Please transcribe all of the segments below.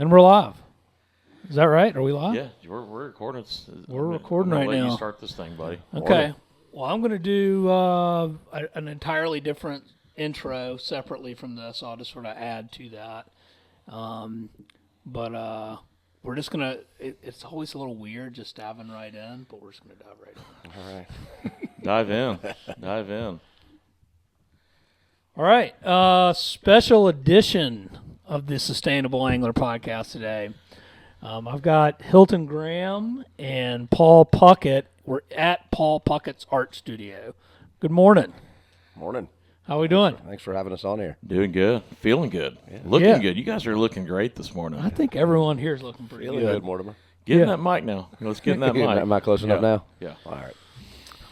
And we're live. Is that right? Are we live? Yeah, we're recording. We're recording right let now. You start this thing, buddy. Okay. Well, I'm going to do an entirely different intro separately from this. I'll just sort of add to that. But we're just going to, it's always a little weird just diving right in, but we're just going to dive right in. All right. Dive in. All right. Special edition of the Sustainable Angler Podcast today. I've got Hilton Graham and Paul Puckett. We're at Paul Puckett's Art Studio. Good morning. Morning. How are we doing? Thanks for having us on here. Doing good. Feeling good. Yeah. Looking good. You guys are looking great this morning. I think everyone here is looking pretty Feeling good, Mortimer. Get in that mic now. Let's get in that mic. Am I close enough now? Yeah. All right.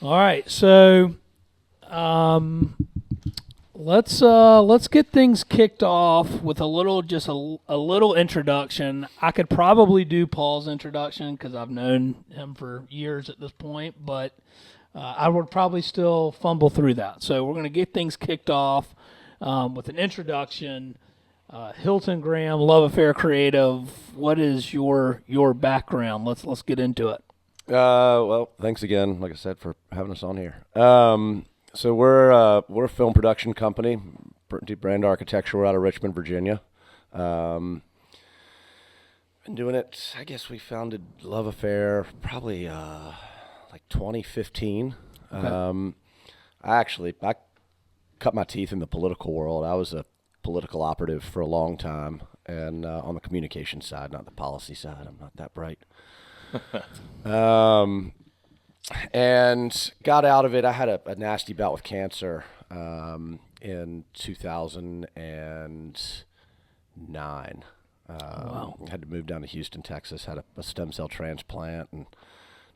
All right. So, let's get things kicked off with a little introduction. I could probably do Paul's introduction because I've known him for years at this point, but I would probably still fumble through that. So we're going to get things kicked off with an introduction. Hilton Graham, Love Affair Creative. What is your background? Let's get into it. Well, thanks again, like I said, for having us on here. So we're a film production company, Deep Brand Architecture. We're out of Richmond, Virginia. Been doing it. I guess we founded Love Affair probably like 2015. Okay. I cut my teeth in the political world. I was a political operative for a long time, and on the communication side, not the policy side. I'm not that bright. And got out of it. I had a nasty bout with cancer in 2009. Wow. Had to move down to Houston, Texas. Had a stem cell transplant and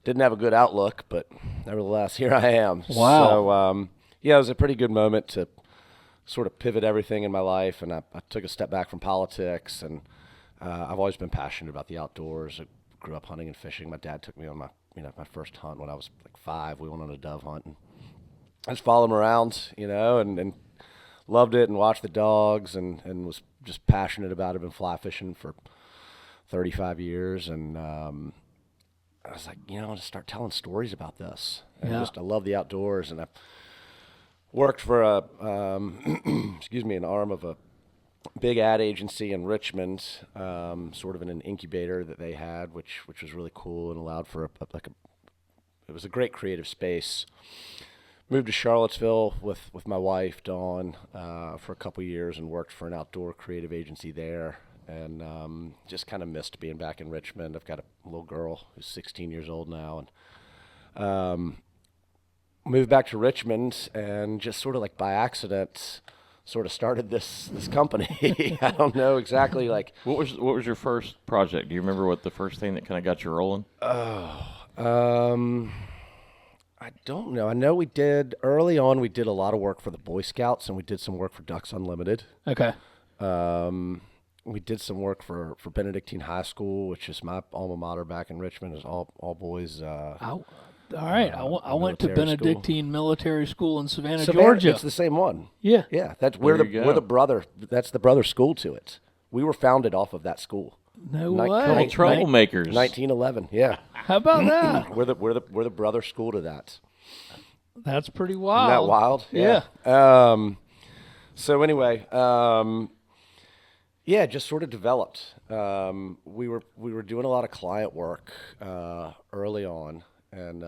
didn't have a good outlook, but nevertheless, here I am. Wow. So, it was a pretty good moment to sort of pivot everything in my life, and I took a step back from politics, and I've always been passionate about the outdoors. I grew up hunting and fishing. My dad took me on my first hunt when I was like 5. We went on a dove hunt, and I just followed him around, and loved it and watched the dogs and was just passionate about it. Been fly fishing for 35 years, and I was like, I want to start telling stories about this. And I love the outdoors, and I worked for an arm of a big ad agency in Richmond, sort of in an incubator that they had, which was really cool and allowed for it was a great creative space. Moved to Charlottesville with my wife Dawn for a couple years and worked for an outdoor creative agency there, and just kind of missed being back in Richmond. I've got a little girl who's 16 years old now, and moved back to Richmond, and just sort of like by accident sort of started this company. I don't know exactly like what was your first project? Do you remember what the first thing that kind of got you rolling? I don't know. I know we did early on. We did a lot of work for the Boy Scouts, and we did some work for Ducks Unlimited. Okay. We did some work for Benedictine High School, which is my alma mater back in Richmond. It's all boys. All right. I went to military Benedictine Military School in Savannah, Savannah, Georgia. It's the same one. Yeah. Yeah, we're the brother. That's the brother school to it. We were founded off of that school. No Ni- way. Couple troublemakers. 1911. Yeah, How about that? we're the brother school to that. That's pretty wild. Isn't that wild? Yeah. So anyway, just sort of developed. We were doing a lot of client work early on, and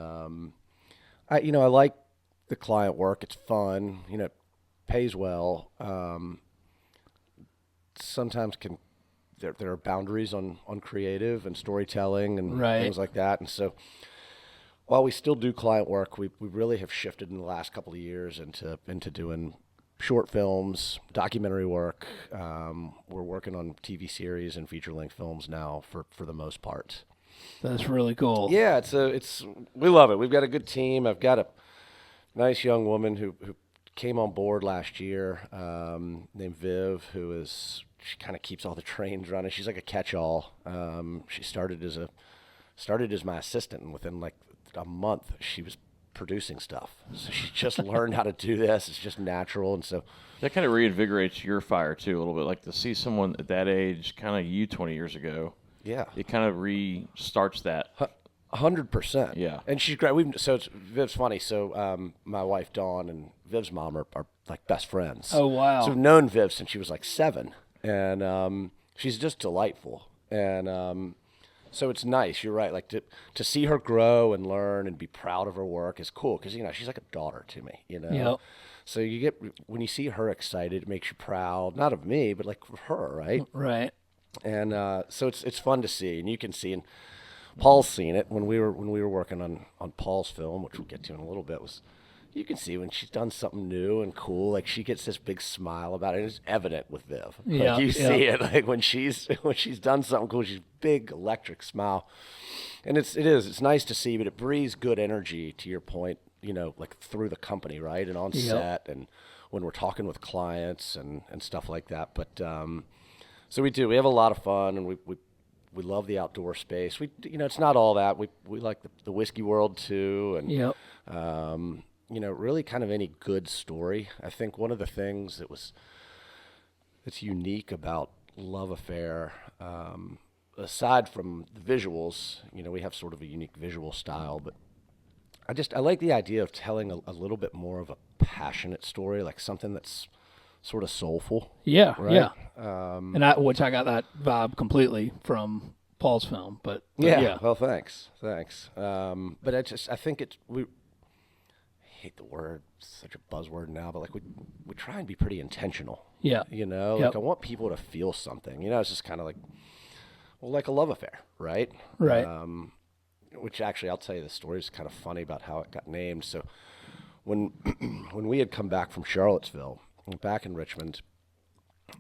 I like the client work. It's fun. It pays well. Sometimes there are boundaries on creative and storytelling and things like that, and so. While we still do client work, we really have shifted in the last couple of years into doing short films, documentary work. We're working on TV series and feature-length films now for the most part. That's really cool. Yeah, we love it. We've got a good team. I've got a nice young woman who came on board last year, named Viv, she kind of keeps all the trains running. She's like a catch-all. She started as my assistant, and within like a month, she was producing stuff. So she just learned how to do this. It's just natural. And so That kind of reinvigorates your fire, too, a little bit. Like to see someone at that age, kind of you 20 years ago, yeah, it kind of restarts that. 100%. Yeah. And she's great. Viv's funny. So my wife, Dawn, and Viv's mom are like best friends. Oh, wow. So we've known Viv since she was like 7. And she's just delightful. And so it's nice. You're right. Like to see her grow and learn and be proud of her work is cool because, she's like a daughter to me, Yep. So when you see her excited, it makes you proud, not of me, but like for her, right? Right. And so it's fun to see, and you can see, and Paul's seen it when we were working on Paul's film, which we'll get to in a little bit. You can see when she's done something new and cool, like she gets this big smile about it. And it's evident with Viv. Yeah, Like you see it, like when she's done something cool, she's big electric smile, and it's nice to see, but it breathes good energy. To your point, like through the company, right, and on set, and when we're talking with clients and stuff like that. But so we have a lot of fun, and we love the outdoor space. It's not all that. We like the whiskey world too, and Yep. Really kind of any good story. I think one of the things that's unique about Love Affair, aside from the visuals, we have sort of a unique visual style, but I like the idea of telling a little bit more of a passionate story, like something that's sort of soulful. Yeah. Right? Yeah. Which I got that vibe completely from Paul's film, but yeah. Well, thanks. But I think we hate the word, such a buzzword now, but like we try and be pretty intentional. Yeah. Like I want people to feel something. It's just kind of like, well, like a love affair, right? Right. Which actually, I'll tell you the story is kind of funny about how it got named. So when we had come back from Charlottesville, back in Richmond,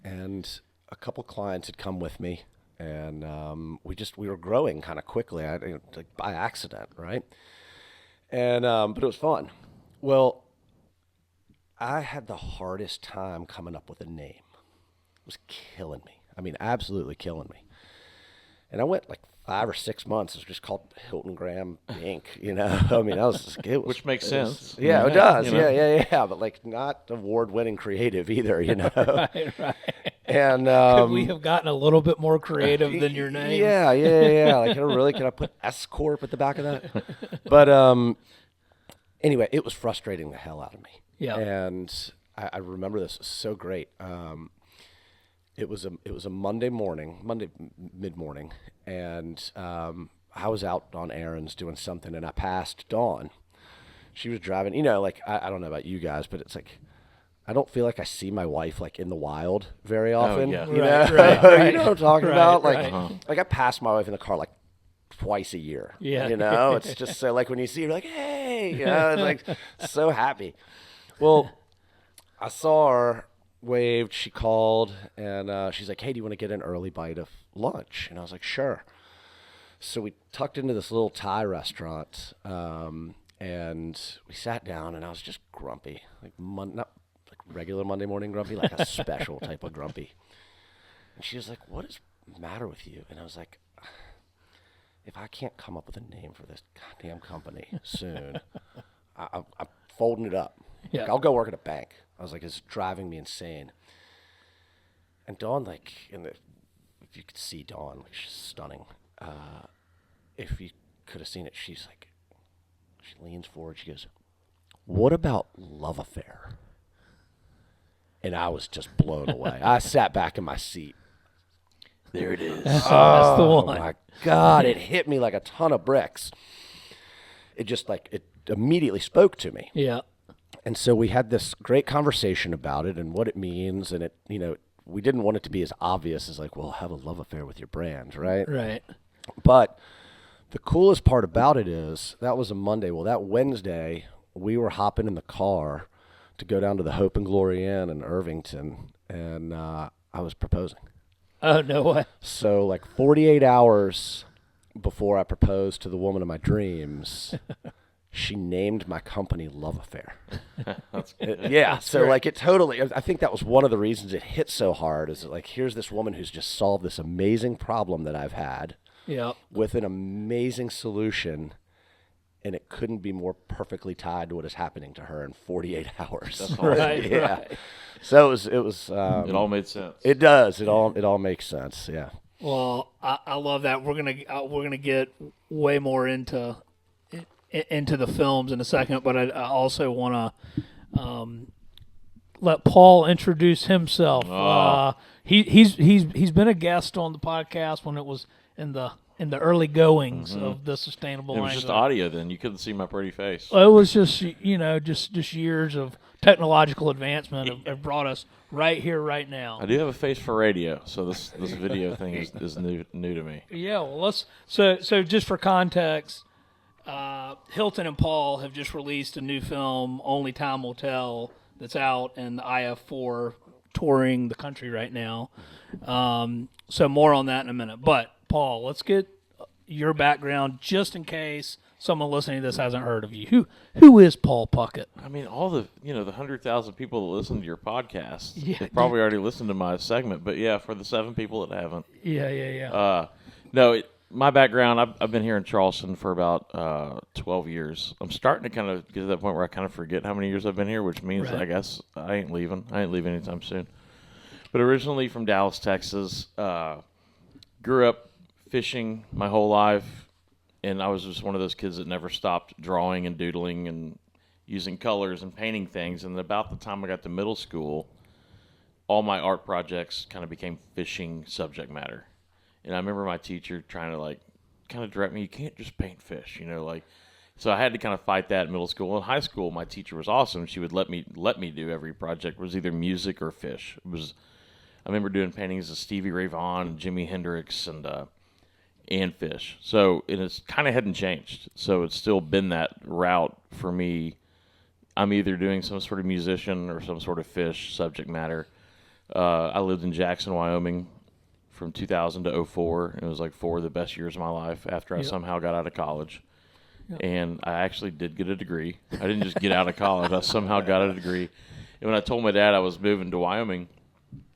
and a couple clients had come with me, and we were growing kind of quickly, like by accident, right? And but it was fun. Well, I had the hardest time coming up with a name. It was killing me. I mean, absolutely killing me. And I went like 5 or 6 months. It was just called Hilton Graham Inc. I mean, Which makes sense. Yeah, it does. Yeah. But like not award-winning creative either. Right. And could we have gotten a little bit more creative than your name? Yeah. Like, can I put S Corp at the back of that? But anyway, it was frustrating the hell out of me. Yeah. And I remember this so great. It was a Monday mid-morning, and I was out on errands doing something, and I passed Dawn. She was driving. Like I don't know about you guys, but it's like I don't feel like I see my wife like in the wild very often. yeah. Right. You know what I'm talking about? Like, right. like I pass my wife in the car like twice a year. Yeah. It's just so like when you see her, like, hey, it's like so happy. Well, I saw her, waved, she called, and she's like, hey, do you want to get an early bite of lunch? And I was like, sure. So we tucked into this little Thai restaurant, and we sat down, and I was just grumpy, not like regular Monday morning grumpy, like a special type of grumpy. And she was like, what is the matter with you? And I was like, if I can't come up with a name for this goddamn company soon, I'm folding it up. Yeah. Like, I'll go work at a bank. I was like, it's driving me insane. And Dawn, like, if you could see Dawn, like, she's stunning. If you could have seen it, she leans forward, she goes, what about Love Affair? And I was just blown away. I sat back in my seat. There it is. That's the one. Oh my God, it hit me like a ton of bricks. It just it immediately spoke to me. Yeah. And so we had this great conversation about it and what it means. And we didn't want it to be as obvious as like, well, have a love affair with your brand, right? Right. But the coolest part about it is that was a Monday. Well, that Wednesday, we were hopping in the car to go down to the Hope and Glory Inn in Irvington, and I was proposing. Oh, no way. So like 48 hours before I proposed to the woman of my dreams, she named my company Love Affair. Yeah. So great. like it totally, I think that was one of the reasons it hit so hard is that like, here's this woman who's just solved this amazing problem that I've had Yeah. with an amazing solution. and it couldn't be more perfectly tied to what is happening to her in 48 hours. That's awesome. Right. Yeah. Right. So it was. It all made sense. It does. It all makes sense. Yeah. Well, I love that. We're gonna get way more into the films in a second, but I also want to let Paul introduce himself. He's been a guest on the podcast when it was in the early goings of the sustainable. It was just audio then. You couldn't see my pretty face. It was just just years of technological advancement have brought us right here, right now. I do have a face for radio, so this video thing is new to me. Yeah, well, so just for context, Hilton and Paul have just released a new film, Only Time Will Tell, that's out in the IF4, touring the country right now. So more on that in a minute. But Paul, let's get your background just in case someone listening to this hasn't heard of you. Who is Paul Puckett? I mean, all the 100,000 people that listen to your podcast, Yeah, they've probably already listened to my segment. But yeah, for the 7 people that haven't, Yeah. my background, I've been here in Charleston for about 12 years. I'm starting to kind of get to that point where I kind of forget how many years I've been here, which means Right. I guess I ain't leaving. I ain't leaving anytime soon. But originally from Dallas, Texas, grew up fishing my whole life, and I was just one of those kids that never stopped drawing and doodling and using colors and painting things. And about the time I got to middle school, all my art projects kind of became fishing subject matter. And I remember my teacher trying to kind of direct me, you can't just paint fish, so I had to kind of fight that in middle school. In high school, my teacher was awesome. She would let me do every project. It was either music or fish. I remember doing paintings of Stevie Ray Vaughan and Jimi Hendrix and fish. So it's kind of hadn't changed. So it's still been that route for me. I'm either doing some sort of musician or some sort of fish subject matter. I lived in Jackson, Wyoming from 2000 to 2004. It was like 4 of the best years of my life after I somehow got out of college. Yep. And I actually did get a degree. I didn't just get out of college. I somehow got a degree. And when I told my dad I was moving to Wyoming,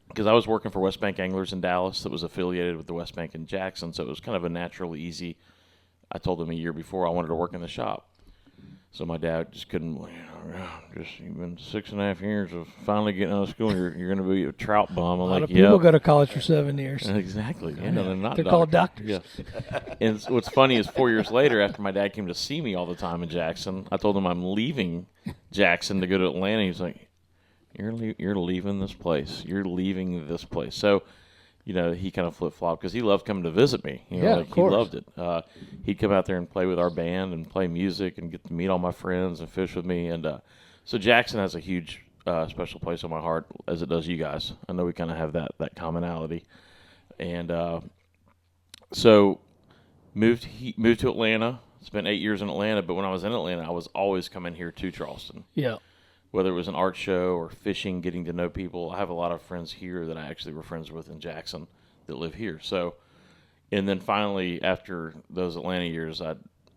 because I was working for West Bank Anglers in Dallas that was affiliated with the West Bank in Jackson, so it was kind of a natural, easy. I told him a year before I wanted to work in the shop. So my dad just couldn't, you've been 6.5 years of finally getting out of school, you're going to be a trout bum. I'm A lot like, of people go to college for 7 years. Exactly. Yeah, they're not They're called doctors. Yeah. And what's funny is 4 years later, after my dad came to see me all the time in Jackson, I told him I'm leaving Jackson to go to Atlanta. He was like, You're leaving this place. You're leaving this place. So, he kind of flip-flopped because he loved coming to visit me. Of course. He loved it. He'd come out there and play with our band and play music and get to meet all my friends and fish with me. And so Jackson has a huge special place on my heart, as it does you guys. I know we kind of have that commonality. And so moved to Atlanta. Spent 8 years in Atlanta. But when I was in Atlanta, I was always coming here to Charleston. Yeah. Whether it was an art show or fishing, getting to know people. I have a lot of friends here that I actually were friends with in Jackson that live here. So, and then finally, after those Atlanta years, I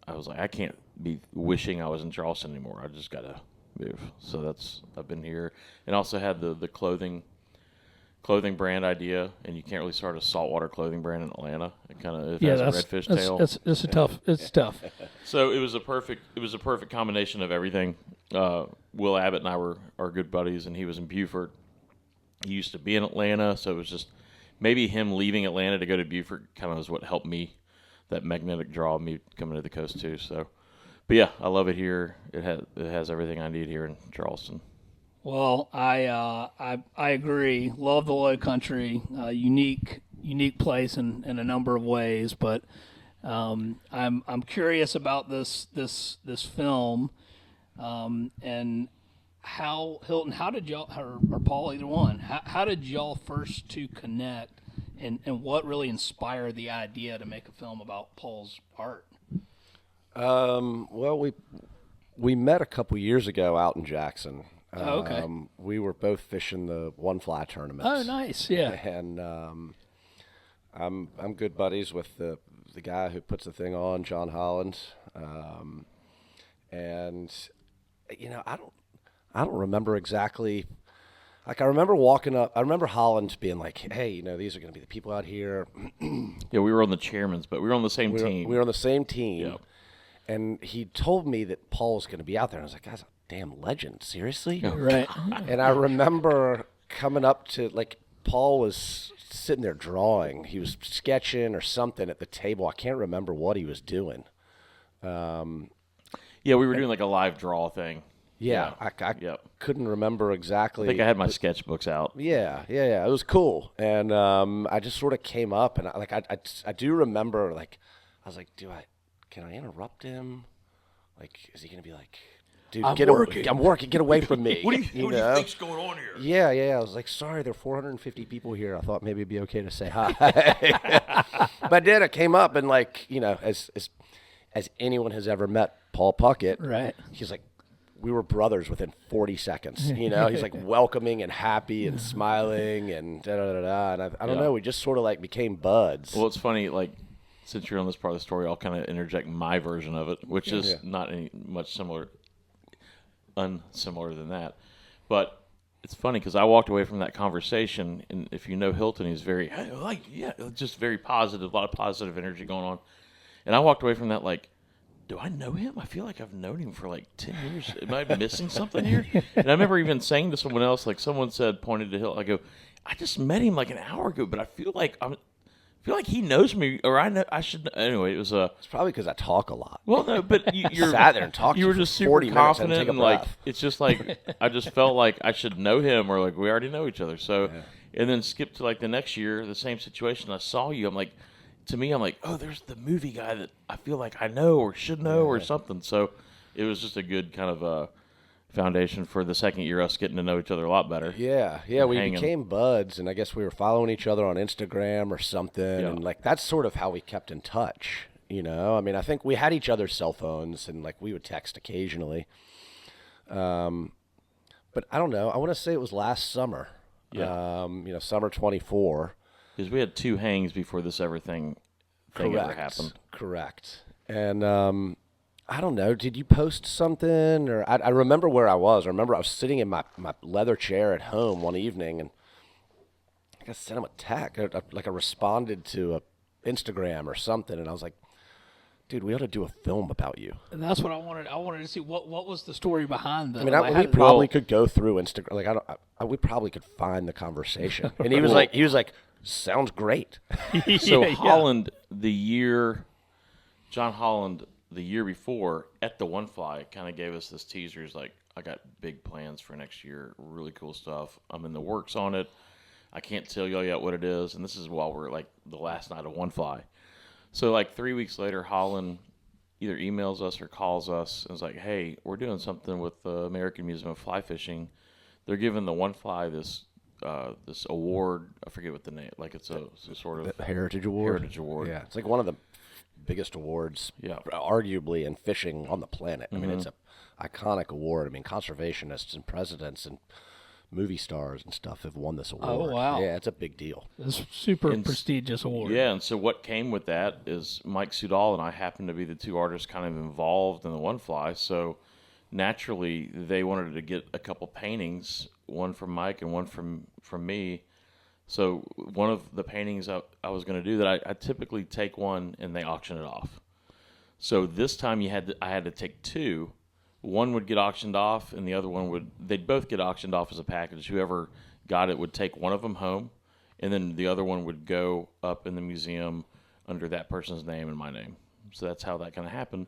was like, I can't be wishing I was in Charleston anymore. I just got to move. So I've been here. And also had the clothing brand idea, and you can't really start a saltwater clothing brand in Atlanta. It has a redfish tail. It's tough. So it was a perfect combination of everything. Will Abbott and I are good buddies, and he was in Beaufort. He used to be in Atlanta, so it was just maybe him leaving Atlanta to go to Beaufort kind of is what helped me, that magnetic draw of me coming to the coast too. So, but yeah, I love it here. It has everything I need here in Charleston. Well, I agree. Love the Low Country. Unique place in a number of ways. But I'm curious about this film, and how Hilton. How did y'all or Paul, either one? How did y'all first to connect, and what really inspired the idea to make a film about Paul's art? Well, we met a couple years ago out in Jackson. Okay. We were both fishing the one fly tournament. Oh, nice. Yeah. And I'm good buddies with the guy who puts the thing on, John Holland. And I don't remember exactly. Like, I remember walking up. I remember Holland being like, "Hey, these are going to be the people out here." Yeah, we were on the chairman's, but we were on the same team. We were on the same team. Yep. and he told me that Paul was going to be out there. And I was like, "Guy's a damn legend, seriously?" Right. And I remember coming up to, like, Paul was sitting there drawing. He was sketching or something at the table. I can't remember what he was doing. Yeah, we were doing like a live draw thing. Yeah, I couldn't remember exactly. I think I had my sketchbooks out. Yeah. It was cool, and I just sort of came up, and I do remember, like, I was like, can I interrupt him? Like, is he gonna be like, dude, I'm working, get away from me? What do you think's going on here? Yeah. I was like, sorry, there are 450 people here. I thought maybe it'd be okay to say hi. But I did. I came up, and, like, as anyone has ever met Paul Puckett, right? He's like, we were brothers within 40 seconds. He's like welcoming and happy and smiling and da-da-da-da. And I don't know, we just sort of like became buds. Well, it's funny, like, since you're on this part of the story, I'll kind of interject my version of it, which is not any much unsimilar than that. But it's funny because I walked away from that conversation, and if you know Hilton, he's very, just very positive, a lot of positive energy going on. And I walked away from that like, do I know him? I feel like I've known him for like 10 years. Am I missing something here? And I remember even saying to someone else, like someone said, pointed to Hill, I go, I just met him like an hour ago, but I feel like he knows me, or I should. Anyway, it was It's probably because I talk a lot. Well, no, but you're sat there and talked. You were just super confident, and like it's just like I just felt like I should know him, or like we already know each other. So, and then skip to like the next year, the same situation. I saw you. I'm like. To me, I'm like, oh, there's the movie guy that I feel like I know or should know or something. So it was just a good kind of foundation for the second year, us getting to know each other a lot better. Yeah, we became buds, and I guess we were following each other on Instagram or something, and like that's sort of how we kept in touch. I mean, I think we had each other's cell phones, and like we would text occasionally. But I don't know. I want to say it was last summer. Yeah. Summer 24. Because we had 2 hangs before this thing ever happened. Correct. And I don't know. Did you post something? Or I remember where I was. I remember I was sitting in my leather chair at home one evening, and I sent him a text. Like I responded to a Instagram or something, and I was like, dude, we ought to do a film about you. And that's what I wanted. I wanted to see what was the story behand that. I mean, we probably could go through Instagram. Like we probably could find the conversation. And he was like. Sounds great. So Holland, John Holland, the year before at the One Fly, kind of gave us this teaser. He's like, I got big plans for next year, really cool stuff. I'm in the works on it. I can't tell y'all yet what it is. And this is while we're like the last night of One Fly. So like 3 weeks later, Holland either emails us or calls us and is like, hey, we're doing something with the American Museum of Fly Fishing. They're giving the One Fly this award. I forget what the name. Like it's a sort of Heritage Award. Yeah, it's like one of the biggest awards, arguably, in fishing on the planet. I mean, it's an iconic award. I mean, conservationists and presidents and movie stars and stuff have won this award. Oh wow! Yeah, it's a big deal. It's a super prestigious award. Yeah, and so what came with that is Mike Sudall and I happened to be the 2 artists kind of involved in the One Fly. So naturally, they wanted to get a couple paintings. One from Mike and one from me. So one of the paintings I was going to do that I typically take one and they auction it off. So this time I had to take 2. One would get auctioned off and the other one they'd both get auctioned off as a package. Whoever got it would take one of them home, and then the other one would go up in the museum under that person's name and my name. So that's how that kind of happened.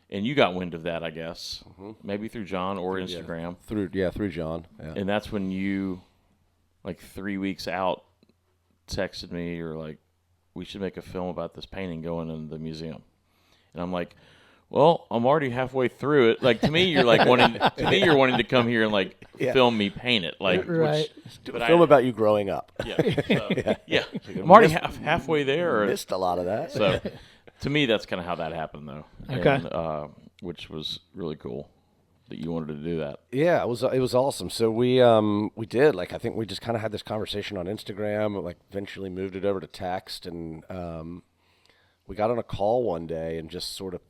And you got wind of that, I guess, maybe through John or Instagram. Yeah. Through John. Yeah. And that's when you, like 3 weeks out, texted me. You're like, we should make a film about this painting going in the museum. And I'm like, well, I'm already halfway through it. Like to me, you're like wanting to come here and like film me paint it. Like, right. Do a film about you growing up. Yeah. I'm already halfway there. Missed a lot of that. So. To me, that's kind of how that happened, though. Okay. And, which was really cool that you wanted to do that. Yeah, it was awesome. So we did, like, I think we just kind of had this conversation on Instagram, like eventually moved it over to text, and we got on a call one day and just sort of,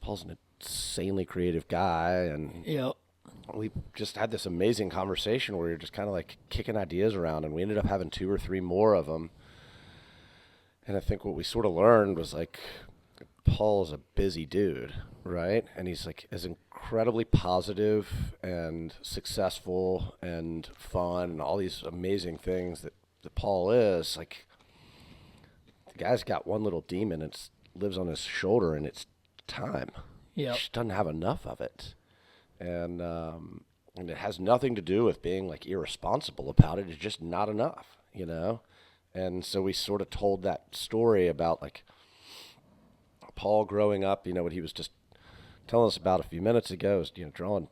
Paul's an insanely creative guy, and we just had this amazing conversation where we were just kind of like kicking ideas around, and we ended up having 2 or 3 more of them. And I think what we sort of learned was like Paul's a busy dude, right? And he's like as incredibly positive and successful and fun and all these amazing things that Paul is. Like, the guy's got one little demon and lives on his shoulder, and it's time. Yeah. He just doesn't have enough of it. And it has nothing to do with being like irresponsible about it. It's just not enough, you know? And so we sort of told that story about like Paul growing up, you know, what he was just telling us about a few minutes ago is, you know, drawing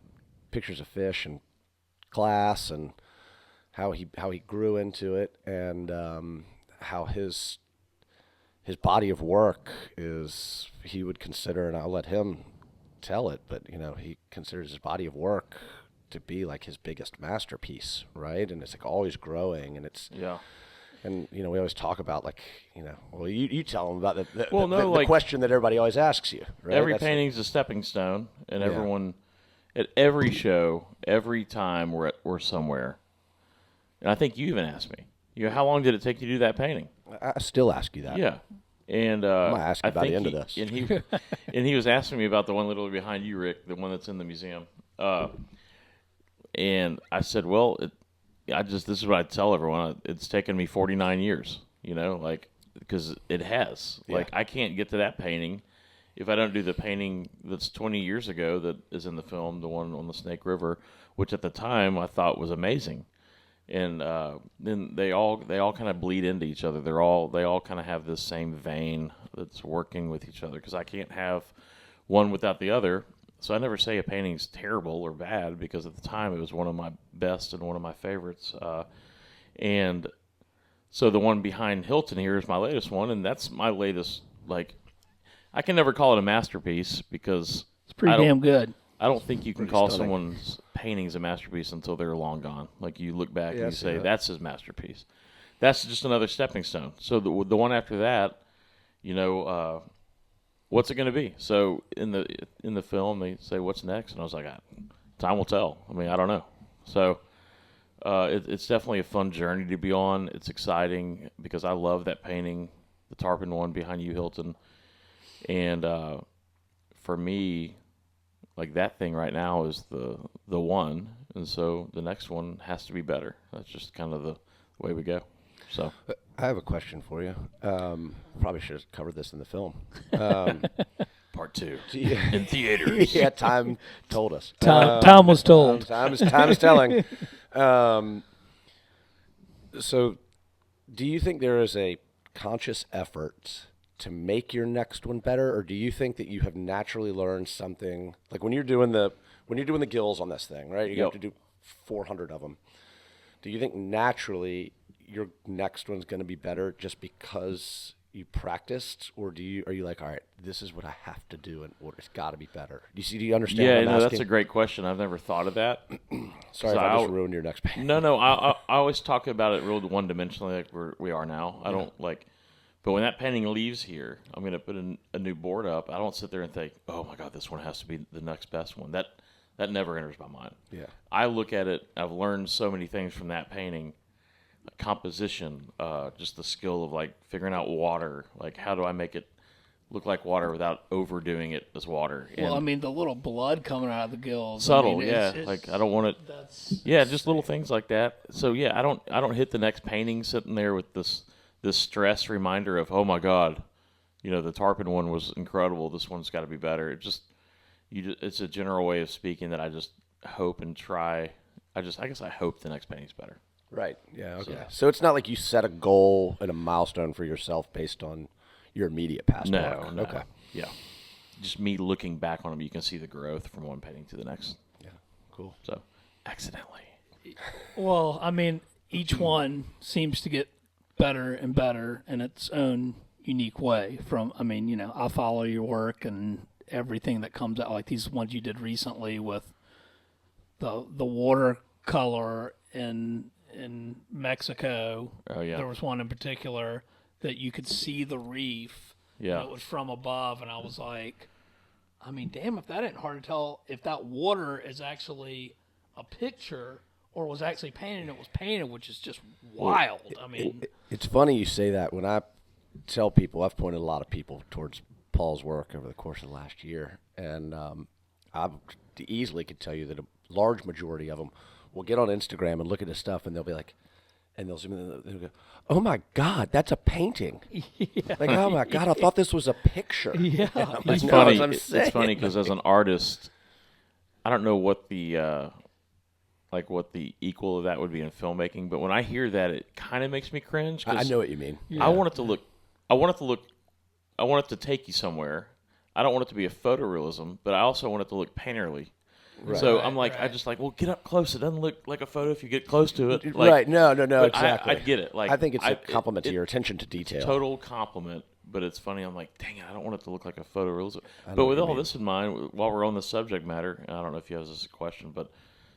pictures of fish and glass, and how he grew into it, and how his body of work is, he would consider, and I'll let him tell it, but, you know, he considers his body of work to be like his biggest masterpiece, right? And it's like always growing, and it's and, you know, we always talk about, like, you know, well, you tell them about the question that everybody always asks you, right? Every painting's a stepping stone, and everyone, at every show, every time we're somewhere, and I think you even asked me, you know, how long did it take you to do that painting? I still ask you that. Yeah. And I'm going to ask you by the end of this. And he was asking me about the one literally behind you, Rick, the one that's in the museum. And I said, well, this is what I tell everyone. It's taken me 49 years, you know, like, because it has. Yeah. Like, I can't get to that painting if I don't do the painting that's 20 years ago that is in the film, the one on the Snake River, which at the time I thought was amazing. And then they all kind of bleed into each other. They all kind of have this same vein that's working with each other, because I can't have one without the other. So I never say a painting's terrible or bad, because at the time it was one of my best and one of my favorites. And so the one behind Hilton here is my latest one, and that's my latest. Like, I can never call it a masterpiece, because it's pretty damn good. I don't think you can call someone's paintings a masterpiece until they're long gone. Like, you look back and you say, that's his masterpiece. That's just another stepping stone. So the one after that, you know, what's it going to be? So in the film, they say, what's next? And I was like, time will tell. I mean, I don't know. So it's definitely a fun journey to be on. It's exciting, because I love that painting, the tarpon one behind you, Hilton. And for me, like, that thing right now is the one, and so the next one has to be better. That's just kind of the way we go. So I have a question for you. Probably should have covered this in the film. Part 2 in theaters. Yeah, time told us. Time was told. Time is telling. So, do you think there is a conscious effort to make your next one better, or do you think that you have naturally learned something? Like, when you're doing the gills on this thing, right? You have to do 400 of them. Do you think naturally your next one's going to be better just because you practiced, or are you like, all right, this is what I have to do, and it's got to be better? Do you understand? Yeah, what I'm asking? That's a great question. I've never thought of that. Sorry if I just ruined your next painting. No, I always talk about it real one-dimensionally, like we are now. I don't like. But when that painting leaves here, I'm going to put a new board up. I don't sit there and think, oh, my God, this one has to be the next best one. That never enters my mind. Yeah. I look at it. I've learned so many things from that painting. Composition, just the skill of, like, figuring out water. Like, how do I make it look like water without overdoing it as water? Well, I mean, the little blood coming out of the gills. Subtle, it's like, I don't want it. Yeah, just little things like that. So, yeah, I don't hit the next painting sitting there with this stress reminder of, oh my God, you know, the tarpon one was incredible. This one's got to be better. It's a general way of speaking that I just hope and try. I guess I hope the next painting's better. Right. Yeah. Okay. So it's not like you set a goal and a milestone for yourself based on your immediate past work. No. Okay. Yeah. Just me looking back on them, you can see the growth from one painting to the next. Yeah. Cool. So, accidentally. Well, I mean, each one seems to get better and better in its own unique way. I mean, you know, I follow your work and everything that comes out, like these ones you did recently with the watercolor in Mexico. Oh yeah. There was one in particular that you could see the reef. Yeah. And it was from above, and I was like, I mean, damn, if that ain't hard to tell if that water is actually a picture or was actually painted, it was painted, which is just wild. I mean, it's funny you say that. When I tell people, I've pointed a lot of people towards Paul's work over the course of the last year, and I easily could tell you that a large majority of them will get on Instagram and look at his stuff, and they'll be like, and they'll zoom in and they'll go, "Oh my God, that's a painting!" Yeah. Like, "Oh my God, I thought this was a picture." Yeah. It's No, funny. as I'm It's saying. funny because as an artist, I don't know what the what the equal of that would be in filmmaking, but when I hear that, it kind of makes me cringe. 'Cause I know what you mean. I want it to look. I want it to take you somewhere. I don't want it to be a photorealism, but I also want it to look painterly. Right. So Right, I'm like, right. I just like, well, get up close. It doesn't look like a photo if you get close to it. Like, Right? No, but exactly. I get it. Like, I think it's a it- compliment to it- your attention to detail. Total compliment, but it's funny. I'm like, dang it, I don't want it to look like a photorealism. know But what with you all mean. this in mind, while we're on the subject matter, I don't know if you have this as a question, but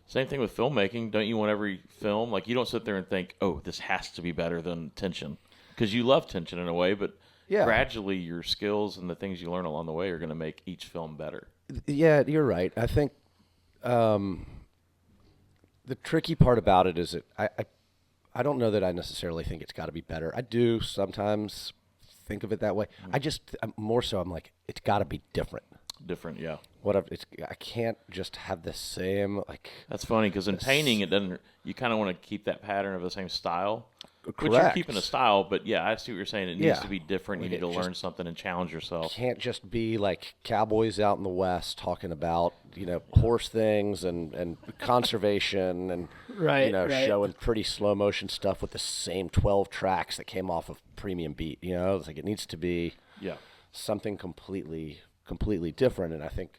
same thing with filmmaking. Don't you want every film, like, you don't sit there and think, oh, this has to be better than Tension, because you love Tension in a way, but Yeah. gradually your skills and the things you learn along the way are going to make each film better. Yeah, you're right. I think the tricky part about it is that I don't know that I necessarily think it's got to be better. I do sometimes think of it that way. I'm more so I'm like, it's got to be different. Different, yeah. I can't just have the same, like. That's funny because in painting, it doesn't. You kind of want to keep that pattern of the same style. Which you're Correct. keeping a style, but yeah, I see what you're saying. It needs Yeah. to be different. You Like, need to it learn something and challenge yourself. Can't just be like cowboys out in the West talking about, horse things and conservation and, Right, right. showing pretty slow motion stuff with the same 12 tracks that came off of Premium Beat. It's like it needs to be Yeah. something completely different. And I think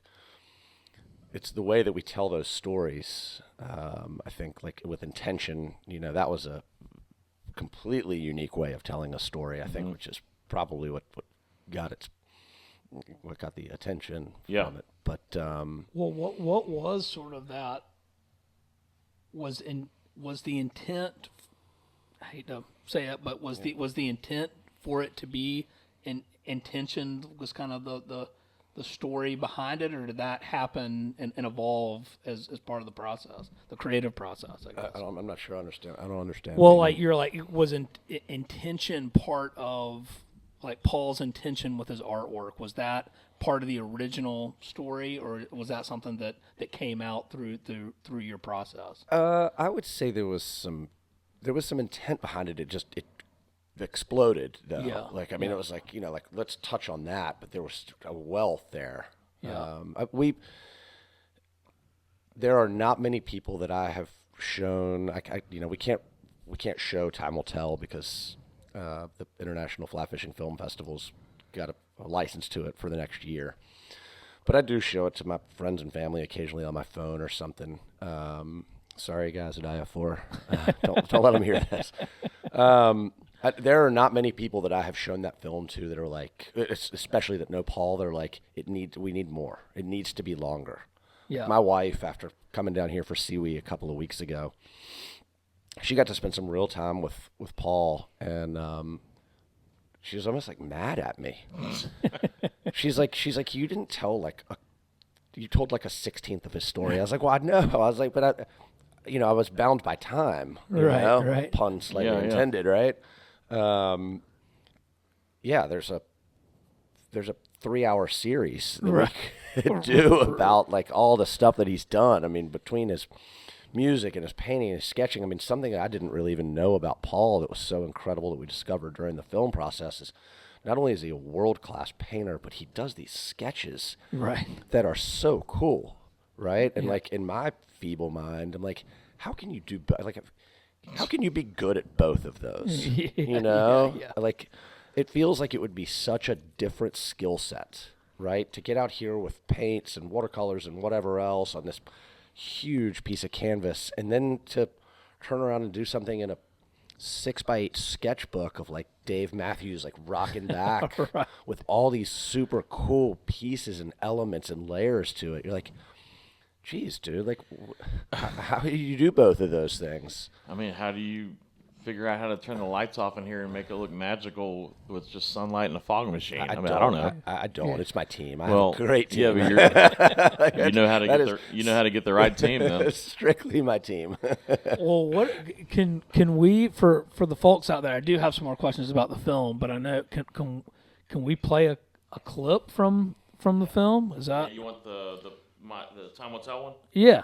it's the way that we tell those stories. I think like with Intention, that was a completely unique way of telling a story, I think, which is probably what got the attention Yeah. from it. But Well, what was sort of that? Was the intent? I hate to say it, but was the intent for it to be intention? Was kind of the story behind it, or did that happen and evolve as part of the process, the creative process? I guess. I'm not sure I understand. I don't understand. Well, what you like was intention part of like Paul's intention with his artwork? Was that part of the original story, or was that something that came out through your process? I would say there was some intent behind it. It exploded though. Yeah. Like, I mean, it was like, like let's touch on that, but there was a wealth there. Yeah. There are not many people that I have shown. We can't show Time Will Tell because the International Fly Fishing Film Festival's got a license to it for the next year. But I do show it to my friends and family occasionally on my phone or something. Sorry, guys at IF4. Don't let them hear this. There are not many people that I have shown that film to that are like, especially that know Paul, they're like, we need more. It needs to be longer. Yeah. My wife, after coming down here for Seawee a couple of weeks ago, she got to spend some real time with Paul, and she was almost like mad at me. she's like, you didn't tell you told like a 16th of his story. I was like, well, I know. I was like, but I was bound by time. Right. Pun slightly Yeah. intended, right? There's a 3-hour series that Right. we could do about like all the stuff that he's done. I mean, between his music and his painting and his sketching, I mean, something I didn't really even know about Paul that was so incredible that we discovered during the film process is not only is he a world-class painter, but he does these sketches Right. that are so cool, right? And like in my feeble mind, I'm like, how can you do how can you be good at both of those? Yeah. Like it feels like it would be such a different skill set, right? To get out here with paints and watercolors and whatever else on this huge piece of canvas, and then to turn around and do something in a 6x8 sketchbook of like Dave Matthews like rocking back Right. with all these super cool pieces and elements and layers to it. You're like, geez, dude, like how do you do both of those things? I mean, how do you figure out how to turn the lights off in here and make it look magical with just sunlight and a fog machine? I don't know. I don't. It's my team. I Well, have a great team. yeah, but you know how to get the right team then. It's strictly my team. Well, what can we for the folks out there? I do have some more questions about the film, but I know can we play a clip from the film? Is that? You want the time will tell one? Yeah.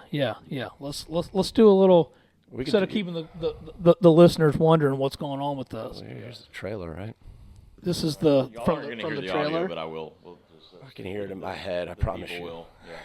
Let's do a little. We Instead of keeping the listeners wondering what's going on with this. Well, here's the trailer, right? This is the Y'all from aren't the, gonna from hear the the trailer. audio, but I will. We'll just, I can hear it in my head. I the promise people you. will. Yeah.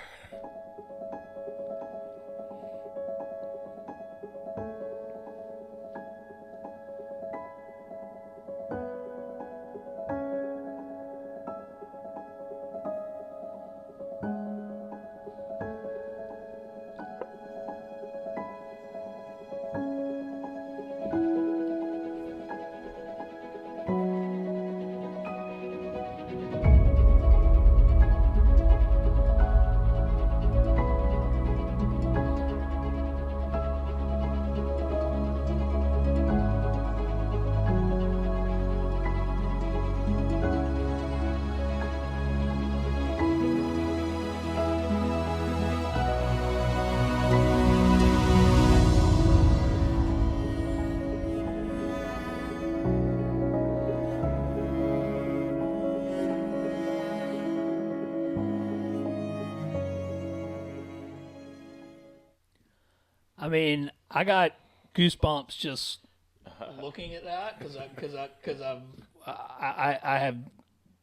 I mean, I got goosebumps just looking at that because I have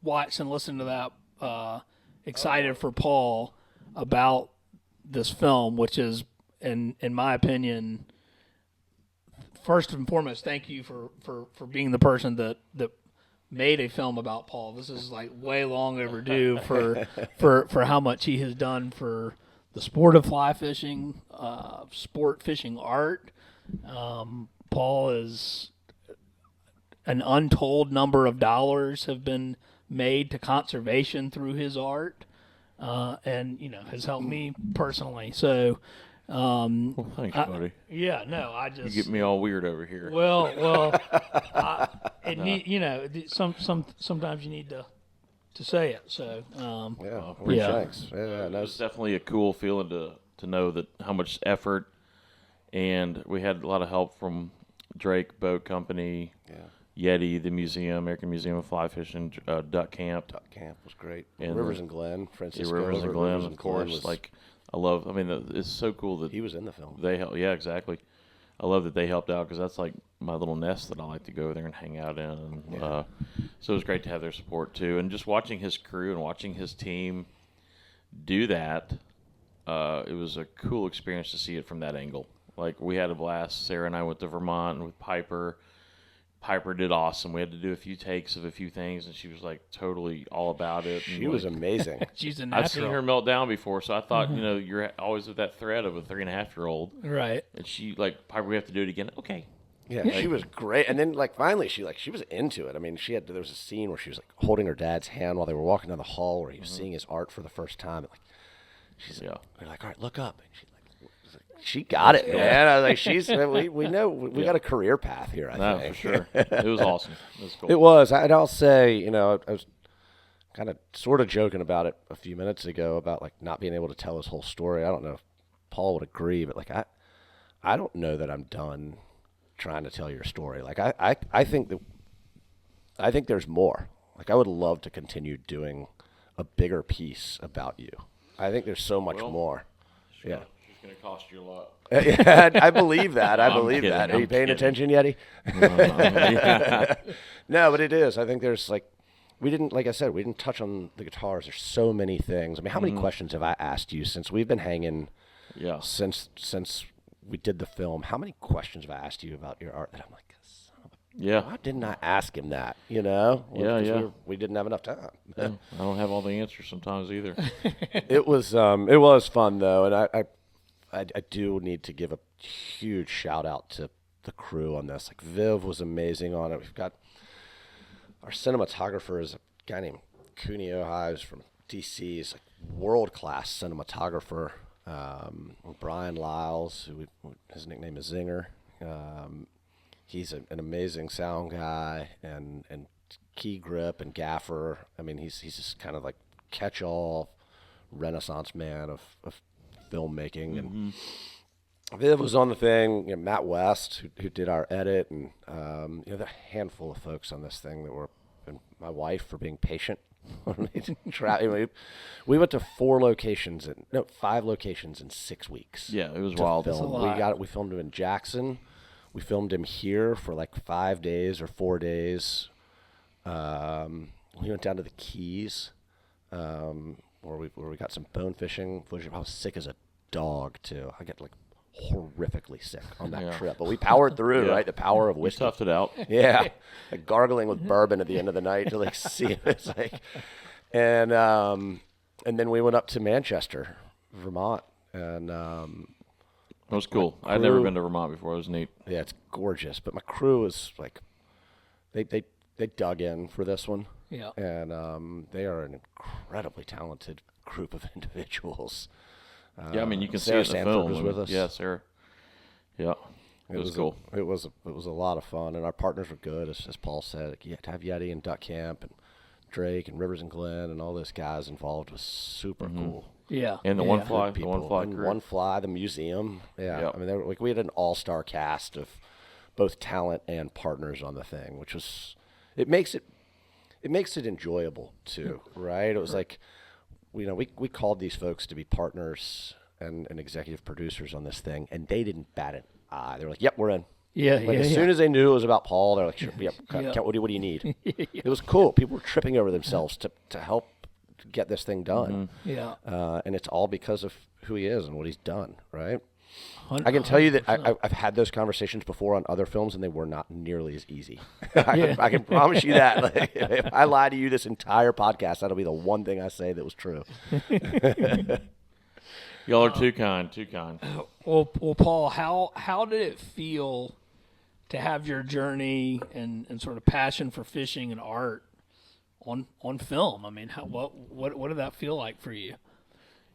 watched and listened to that. Excited for Paul about this film, which is, in my opinion, first and foremost, thank you for being the person that made a film about Paul. This is like way long overdue for how much he has done for the sport of fly fishing, sport fishing art. Paul is an untold number of dollars have been made to conservation through his art, and has helped me personally. So, Well, thanks, buddy. yeah, no, I just You get me all weird over here. well, sometimes you need to say it. So, Yeah. yeah. Thanks. Yeah, no, It's definitely a cool feeling to know that how much effort, and we had a lot of help from Drake Boat Company, Yeti, the museum, American Museum of Fly Fishing, Duck Camp. Duck Camp was great. And Rivers and Glen, Francisco. Rivers and Glen, Rivers of course. was, Like, I love. I mean, it's so cool that he was in the film. they help. Yeah, exactly. I love that they helped out because that's like my little nest that I like to go there and hang out in. And, so it was great to have their support too. And just watching his crew and watching his team do that, it was a cool experience to see it from that angle. Like, we had a blast. Sarah and I went to Vermont with Piper. Piper did awesome. We had to do a few takes of a few things, and she was like totally all about it. She was amazing. She's a I've natural. seen her melt down before, so I thought, you're always with that thread of a 3.5-year-old. Right. And she, like, Piper, we have to do it again. Okay. Yeah, she was great. And then, like, finally, she was into it. I mean, there was a scene where she was like holding her dad's hand while they were walking down the hall, where he was seeing his art for the first time. And, like, they're like, all right, look up. And she got it, man. I was like, we know we got a career path here. I think For sure. It was awesome. It was cool. It was. I'll say, I was kind of sort of joking about it a few minutes ago about like not being able to tell his whole story. I don't know if Paul would agree, but like I don't know that I'm done trying to tell your story. Like I think there's more. Like, I would love to continue doing a bigger piece about you. I think there's so much more. Sure. Yeah. It's going to cost you a lot. Yeah, I believe that. I believe kidding, that. Are you I'm paying kidding. attention, Yeti? No, but it is. I think there's like I said, we didn't touch on the guitars. There's so many things. I mean, how many questions have I asked you since we've been hanging? Yeah. Since we did the film, how many questions have I asked you about your art that I'm like, why didn't I ask him that? Well, Yeah. We didn't have enough time. I don't have all the answers sometimes either. It was fun though, and I do need to give a huge shout out to the crew on this. Like, Viv was amazing on it. We've got our cinematographer is a guy named Cuneo Hives from DC. He's like world-class cinematographer. Brian Lyles, his nickname is Zinger. He's an amazing sound guy and key grip and gaffer. I mean, he's just kind of like catch-all Renaissance man of filmmaking. And Viv was on the thing. Matt West, who did our edit, and the handful of folks on this thing that were and my wife for being patient. We went to 5 locations in 6 weeks. Yeah, it was to wild. film. We filmed him in Jackson. We filmed him here for like 5 days or 4 days. We went down to the Keys, where we got some bone fishing footage. I was sick as a dog too. I get like horrifically sick on that trip, but we powered through. Right, the power of whiskey. We toughed it out. Yeah, like gargling with bourbon at the end of the night to like see it. It's like, and then we went up to Manchester, Vermont, and it was cool. I'd never been to Vermont before. It was neat. Yeah, it's gorgeous. But my crew was like, they dug in for this one. Yeah, and they are an incredibly talented group of individuals. Yeah, I mean, you can see Sarah it in the Sanford film. was with us. Yeah, Sarah. Yeah, it was cool. It was a lot of fun, and our partners were good, as Paul said. You had to have Yeti and Duck Camp and Drake and Rivers and Glenn and all those guys involved was super cool. Yeah, and the yeah. One Fly, And crew. One Fly, the museum. Yeah, Yep. I mean, we had an all-star cast of both talent and partners on the thing, which was it makes it enjoyable too, right? It was like, we called these folks to be partners and executive producers on this thing, and they didn't bat an eye. They were like, "Yep, we're in." Yeah, Like as soon as they knew it was about Paul, they're like, "Sure, yep, what do you need?" It was cool. People were tripping over themselves to help get this thing done. Yeah. And it's all because of who he is and what he's done, right? I can tell you that I've had those conversations before on other films, and they were not nearly as easy. I can promise you that. Like, if I lie to you this entire podcast, that'll be the one thing I say that was true. Y'all are too kind, too kind. Well, Paul, how did it feel to have your journey and sort of passion for fishing and art on film? I mean, what did that feel like for you?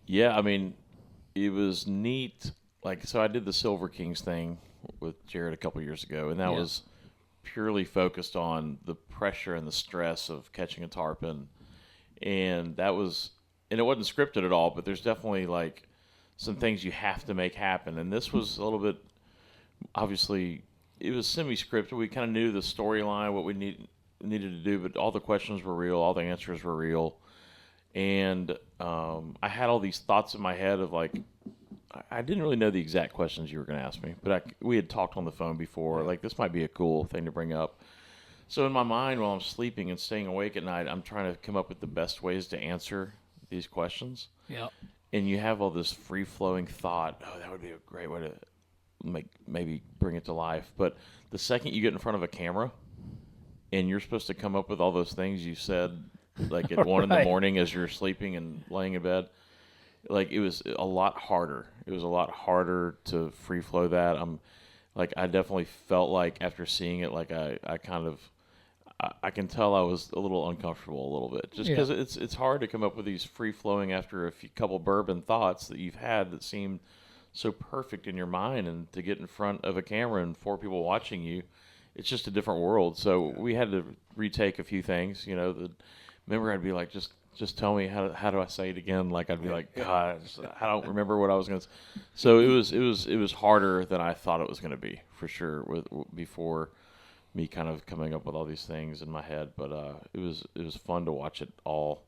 Yeah, I mean, it was neat. Like, so I did the Silver Kings thing with Jared a couple years ago, and that was purely focused on the pressure and the stress of catching a tarpon. And it wasn't scripted at all, but there's definitely like some things you have to make happen. And this was a little bit, obviously, it was semi-scripted. We kind of knew the storyline, what we needed to do, but all the questions were real, all the answers were real. And I had all these thoughts in my head of like, I didn't really know the exact questions you were going to ask me, but we had talked on the phone before. Like, this might be a cool thing to bring up. So in my mind, while I'm sleeping and staying awake at night, I'm trying to come up with the best ways to answer these questions. Yeah. And you have all this free-flowing thought, oh, that would be a great way to maybe bring it to life. But the second you get in front of a camera and you're supposed to come up with all those things you said, like at 1 in the morning as you're sleeping and laying in bed, like, it was a lot harder. It was a lot harder to free flow that. I definitely felt like after seeing it, like I can tell I was a little uncomfortable a little bit, just because it's hard to come up with these free flowing after a couple bourbon thoughts that you've had that seem so perfect in your mind, and to get in front of a camera and 4 people watching you, it's just a different world. So we had to retake a few things. Remember, I'd be like, just tell me how do I say it again? Like, I'd be like, God, I don't remember what I was going to say. So it was harder than I thought it was going to be, for sure, before me kind of coming up with all these things in my head. But it was fun to watch it all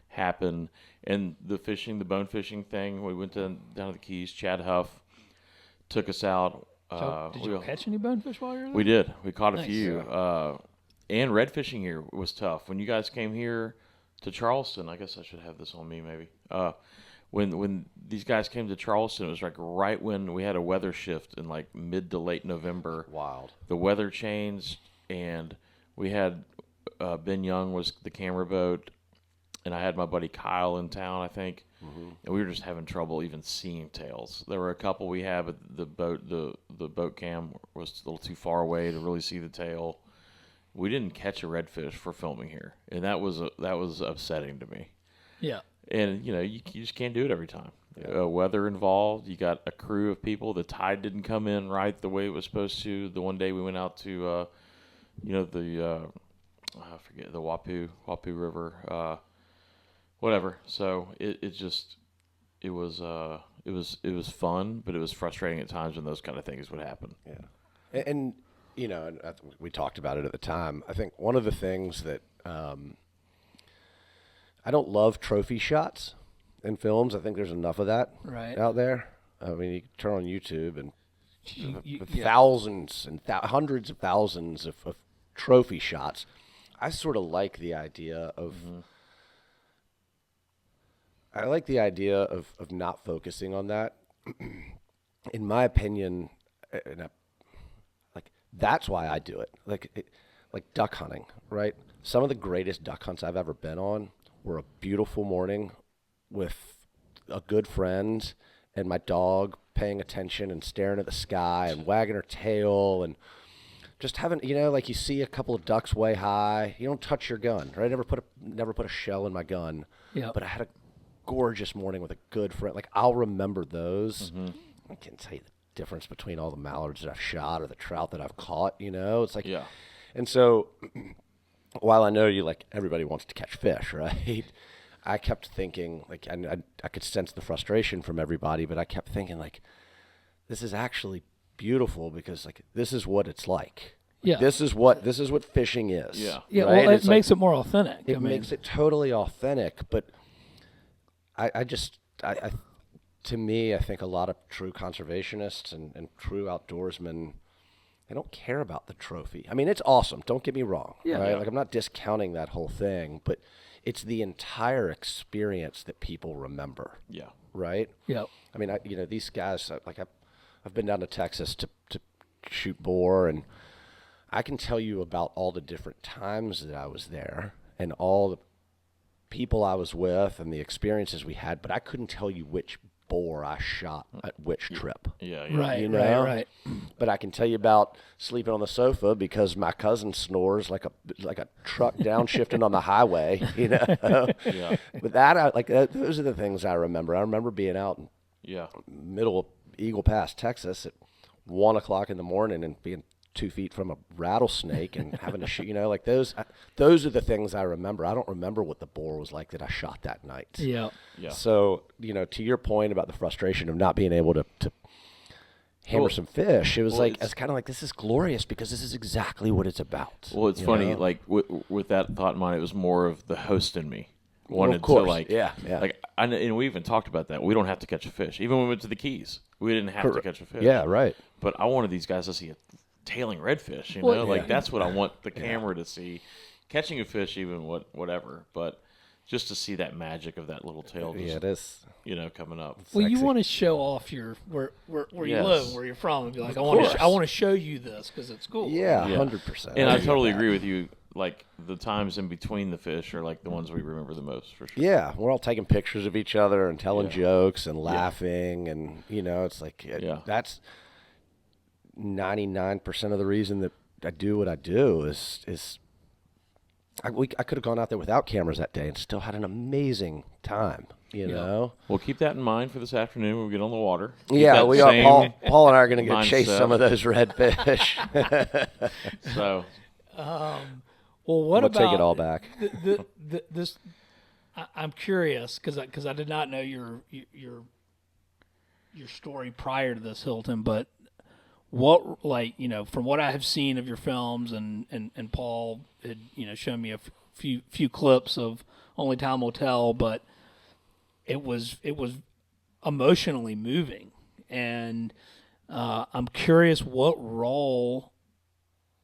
happen. And the bone fishing thing, we went down to the Keys. Chad Huff took us out. So did you catch any bonefish while you were there? We did. We caught a Nice. few. And red fishing here was tough. When you guys came here to Charleston, I guess I should have this on me maybe. When these guys came to Charleston, it was like right when we had a weather shift in like mid to late November. Wild. The weather changed, and we had Ben Young was the camera boat, and I had my buddy Kyle in town, I think, and we were just having trouble even seeing tails. There were a couple we had, but the boat cam was a little too far away to really see the tail. We didn't catch a redfish for filming here, and that was upsetting to me. Yeah. And you just can't do it every time. Weather involved. You got a crew of people. The tide didn't come in right the way it was supposed to. The one day we went out to, I forget, the Wapoo River, whatever. So it was fun, but it was frustrating at times when those kind of things would happen. Yeah. And we talked about it at the time. I think one of the things that I don't love trophy shots in films. I think there's enough of that out there. I mean, you can turn on YouTube and thousands and hundreds of thousands of trophy shots. I sort of like the idea of not focusing on that. In my opinion, that's why I do it. Like duck hunting, right? Some of the greatest duck hunts I've ever been on were a beautiful morning with a good friend and my dog paying attention and staring at the sky and wagging her tail and just having, like you see a couple of ducks way high. You don't touch your gun, right? I never put a shell in my gun. Yeah. But I had a gorgeous morning with a good friend. Like, I'll remember those. I can't tell you the difference between all the mallards that I've shot or the trout that I've caught. It's like, and so while I know everybody wants to catch fish, right? I kept thinking, I could sense the frustration from everybody, but I kept thinking, this is actually beautiful because, this is what it's like. Yeah. This is what fishing is. Yeah. Yeah. Right? Well, it makes it more authentic. It makes it totally authentic, but I to me, I think a lot of true conservationists and true outdoorsmen, they don't care about the trophy. I mean, it's awesome. Don't get me wrong. Yeah. Right? Yeah. I'm not discounting that whole thing, but it's the entire experience that people remember. Yeah. Right? Yeah. I mean, these guys, I've been down to Texas to shoot boar, and I can tell you about all the different times that I was there and all the people I was with and the experiences we had, but I couldn't tell you which boar I shot at which trip. Yeah. Right, right. But I can tell you about sleeping on the sofa because my cousin snores like a truck downshifting on the highway, Yeah. But those are the things I remember. I remember being out in middle of Eagle Pass, Texas at 1:00 in the morning and being 2 feet from a rattlesnake and having to shoot, those are the things I remember. I don't remember what the boar was like that I shot that night. Yeah. Yeah. So, to your point about the frustration of not being able to hammer some fish, it was it's kind of like, this is glorious because this is exactly what it's about. Well, it's funny, with that thought in mind, it was more of the host in me. Wanted to and we even talked about that. We don't have to catch a fish. Even when we went to the Keys, we didn't have to catch a fish. Yeah, right. But I wanted these guys to see a tailing redfish, that's what I want the camera to see. Catching a fish, even whatever, but just to see that magic of that little tail. It is. Coming up. Well, you want to show off where you live, where you're from, and be like, I want to show you this because it's cool. Yeah, 100%. And I totally agree with you. The times in between the fish are the ones we remember the most, for sure. Yeah, we're all taking pictures of each other and telling jokes and laughing, and it's that's 99% of the reason that I do what I do is I could have gone out there without cameras that day and still had an amazing time, you know? Well, keep that in mind for this afternoon when we get on the water. Yeah, we are. Paul and I are going to go chase some of those redfish. So, well, what about? Take it all back. This, I'm curious because I did not know your story prior to this, Hilton, but what, from what I have seen of your films, and Paul had, shown me a few clips of Only Time Will Tell, but it was emotionally moving, and I'm curious, what role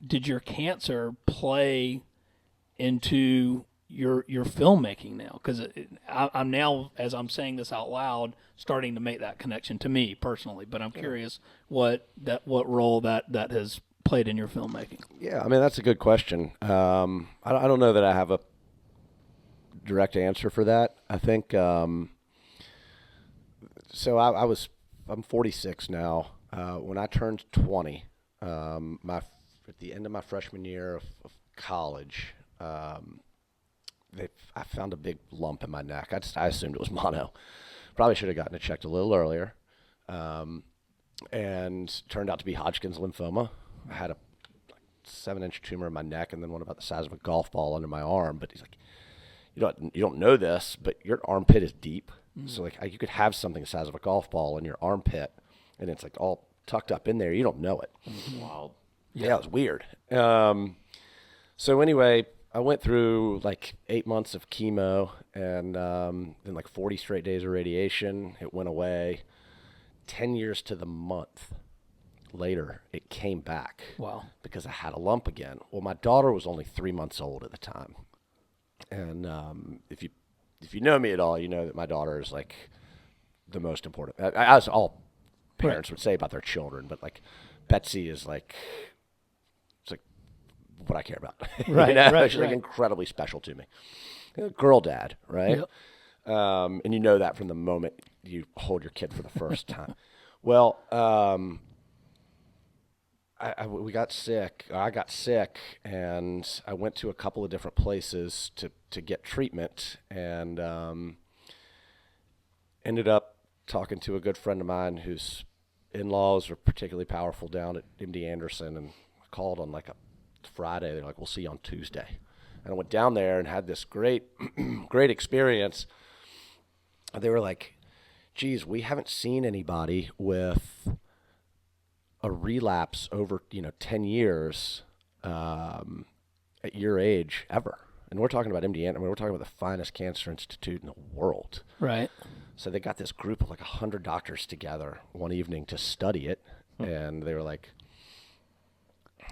did your cancer play into your filmmaking now? Because I'm now, as I'm saying this out loud, starting to make that connection to me personally. But I'm curious what role that has played in your filmmaking. Yeah, I mean, that's a good question. I don't know that I have a direct answer for that. I think so. I'm 46 now. When I turned 20, at the end of my freshman year of college, I found a big lump in my neck. I assumed it was mono. Probably should have gotten it checked a little earlier. And turned out to be Hodgkin's lymphoma. I had a 7-inch tumor in my neck and then one about the size of a golf ball under my arm. But he's like, you don't know this, but your armpit is deep. Mm. So you could have something the size of a golf ball in your armpit, and it's all tucked up in there. You don't know it. Wild. Yeah, it was weird. So anyway, I went through like 8 months of chemo and then like 40 straight days of radiation. It went away. 10 years to the month later, it came back. Wow. Because I had a lump again. Well, my daughter was only 3 months old at the time. And if you know me at all, you know that my daughter is like the most important, as all parents would say about their children, but like Betsy is like, it's like what I care about. Right, you know? right, She's like incredibly special to me. Girl dad, right? Yep. And you know that from the moment you hold your kid for the first time. Well, we got sick. I got sick, and I went to a couple of different places to get treatment, and ended up talking to a good friend of mine whose in-laws are particularly powerful down at MD Anderson, and I called on like a Friday. They're like, "We'll see you on Tuesday." And I went down there and had this great, great experience. They were like, "Geez, we haven't seen anybody with a relapse over 10 years at your age ever." And we're talking about MD Anderson. I mean, we're talking about the finest cancer institute in the world. Right. So they got this group of like 100 doctors together one evening to study it, and they were like,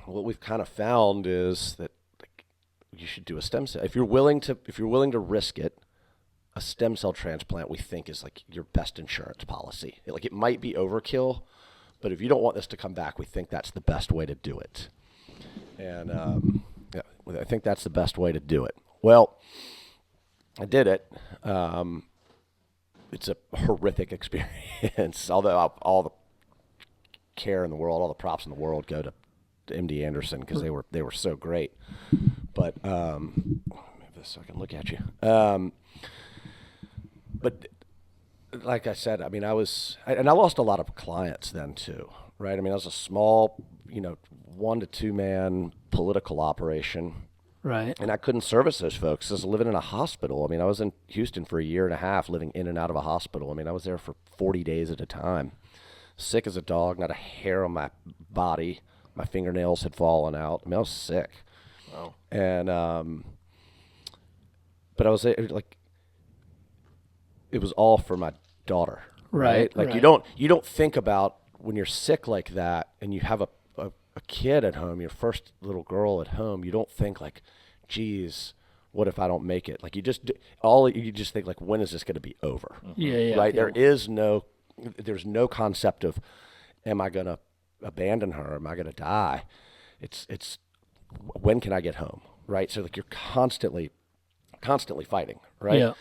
"What we've kind of found is that like, you should do a stem cell. If you're willing to risk it, a stem cell transplant we think is like your best insurance policy. It might be overkill, but if you don't want this to come back, we think that's the best way to do it." And yeah, I think that's the best way to do it. Well, I did it. It's a horrific experience. Although all the care in the world, all the props in the world go to MD Anderson because they were so great. But move this so I can look at you. But like I said, I mean, I lost a lot of clients then too, right? I mean, I was a small, 1 to 2 man political operation. Right. And I couldn't service those folks. I was living in a hospital. I mean, I was in Houston for 1.5 years, living in and out of a hospital. I mean, I was there for 40 days at a time. Sick as a dog, not a hair on my body. My fingernails had fallen out. I mean, I was sick. Wow. And, but I was like, it was all for my daughter. Right. Like right. you don't think about when you're sick like that and you have a kid at home, your first little girl at home, you don't think like, geez, what if I don't make it? Like you just think like, when is this going to be over? Yeah. Right. Yeah. There's no concept of, am I going to abandon her? Am I going to die? It's when can I get home? Right. So like you're constantly fighting. Right. Yeah.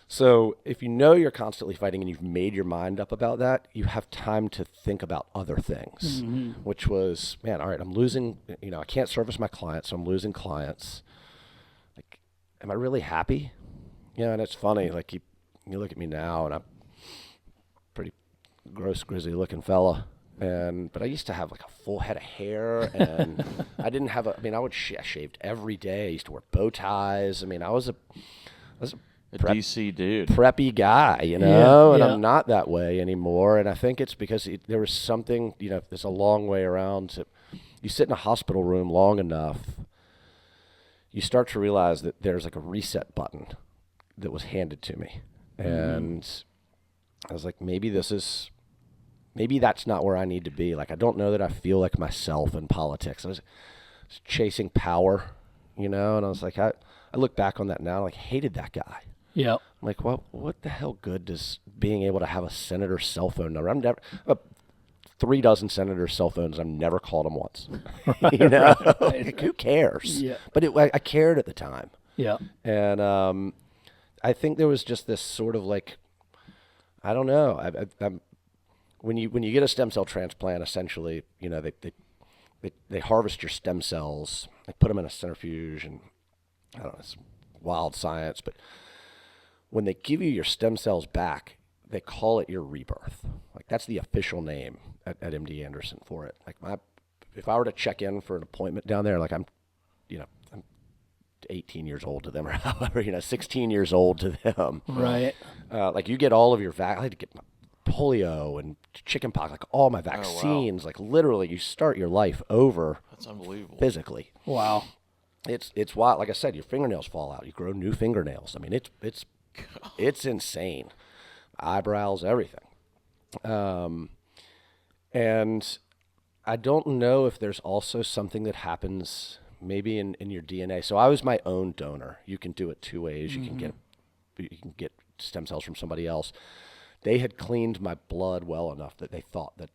So if you know you're constantly fighting and you've made your mind up about that, you have time to think about other things, which was, man, all right, I'm losing, I can't service my clients, so I'm losing clients. Like, am I really happy? And it's funny, like you look at me now and I'm pretty gross, grisly looking fella. But I used to have like a full head of hair, and I didn't have I shaved every day. I used to wear bow ties. I mean, I was a DC dude, preppy guy, and I'm not that way anymore. And I think it's because there was something, there's a long way around. You sit in a hospital room long enough, you start to realize that there's like a reset button that was handed to me. And I was like, maybe that's not where I need to be. Like, I don't know that I feel like myself in politics. I was chasing power, and I was like, I look back on that now, and I hated that guy. Yeah. I'm like, well, what the hell good does being able to have a senator's cell phone number? I'm never 3 dozen senators' cell phones. I've never called them once. Right. Like, who cares? Yeah. But I cared at the time. Yeah. And I think there was just this sort of like, I don't know. When you get a stem cell transplant, essentially, they harvest your stem cells, they put them in a centrifuge, and I don't know, it's wild science, but when they give you your stem cells back, they call it your rebirth. Like, that's the official name at MD Anderson for it. Like, if I were to check in for an appointment down there, like I'm 18 years old to them, or however, 16 years old to them. Right. Like, you get all of your I had to get my polio and chickenpox, like all my vaccines. Oh, wow. Like, literally, you start your life over. That's unbelievable. Physically. Wow. It's wild. Like I said, your fingernails fall out. You grow new fingernails. I mean, it's insane. Eyebrows, everything. And I don't know if there's also something that happens maybe in your DNA. So I was my own donor. You can do it 2 ways. You can get stem cells from somebody else. They had cleaned my blood well enough that they thought that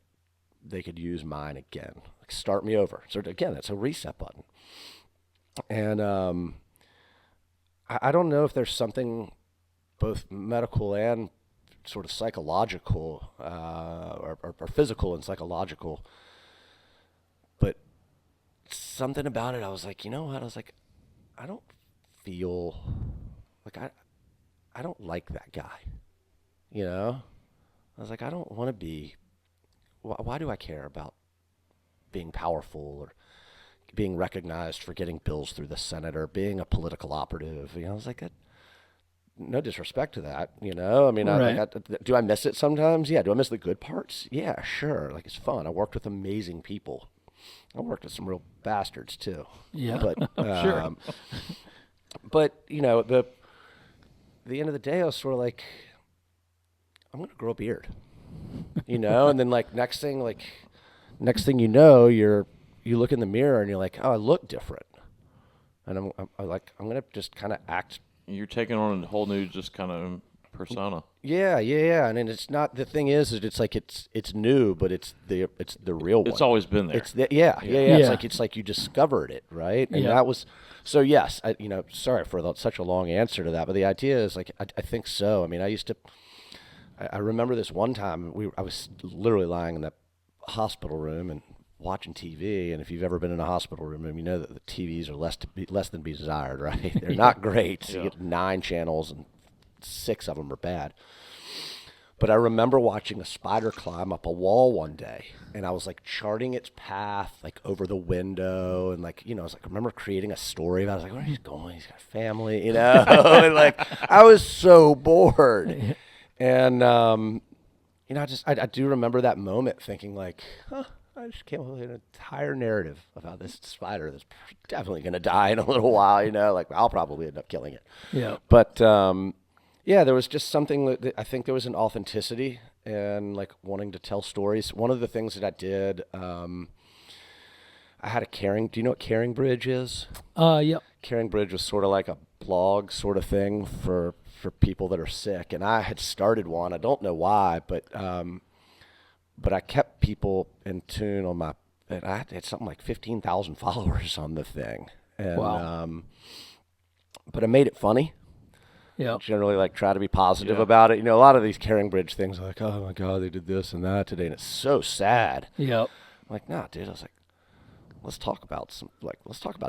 they could use mine again, like start me over. So again, that's a reset button. And I don't know if there's something both medical and sort of psychological or physical and psychological, but something about it, I was like, you know what? I was like, I don't feel like I don't like that guy. You know? I was like, I don't want to be. Why do I care about being powerful or being recognized for getting bills through the Senate or being a political operative? You know, I was like, no disrespect to that. You know, I mean, Right. do I miss it sometimes? Yeah. Do I miss the good parts? Yeah, sure. Like, it's fun. I worked with amazing people. I worked with some real bastards too. Yeah. But Sure. but you know, the end of the day, I was sort of like, I'm gonna grow a beard, you know, and then next thing you know, you look in the mirror and you're like, oh, I look different, and I'm gonna just kind of act. You're taking on a whole new just kind of persona. Yeah, and then it's not, the thing is that it's new, but it's the real one. It's always been there. Yeah. Yeah. It's like you discovered it, right? And Yeah. that was, so yes, sorry for such a long answer to that, but the idea is like, I think so. I mean, I remember this one time I was literally lying in that hospital room and watching TV. And if you've ever been in a hospital room, you know that the TVs are less than be desired, right? They're not great. Yeah. You get 9 channels and 6 of them are bad. But I remember watching a spider climb up a wall one day, and I was like charting its path like over the window, and like, you know, I was like, I remember creating a story about it. I was like, where he's going? He's got a family, you know. And like, I was so bored. And you know, I do remember that moment thinking like, huh, I just came up with an entire narrative about this spider that's definitely going to die in a little while, you know, like I'll probably end up killing it. Yeah. But yeah, there was just something that I think there was an authenticity and like wanting to tell stories. One of the things that I did, I had do you know what Caring Bridge is? Yep. Caring Bridge was sort of like a blog sort of thing for people that are sick, and I had started one. I don't know why, but I kept people in tune on my, and I had something like 15,000 followers on the thing, and Wow. but I made it funny. Yep. Generally, like, try to be positive Yeah. about it. You know, a lot of these Caring Bridge things are like, oh my God, they did this and that today, and it's so sad. Yep. I'm like, nah, dude. I was like, let's talk about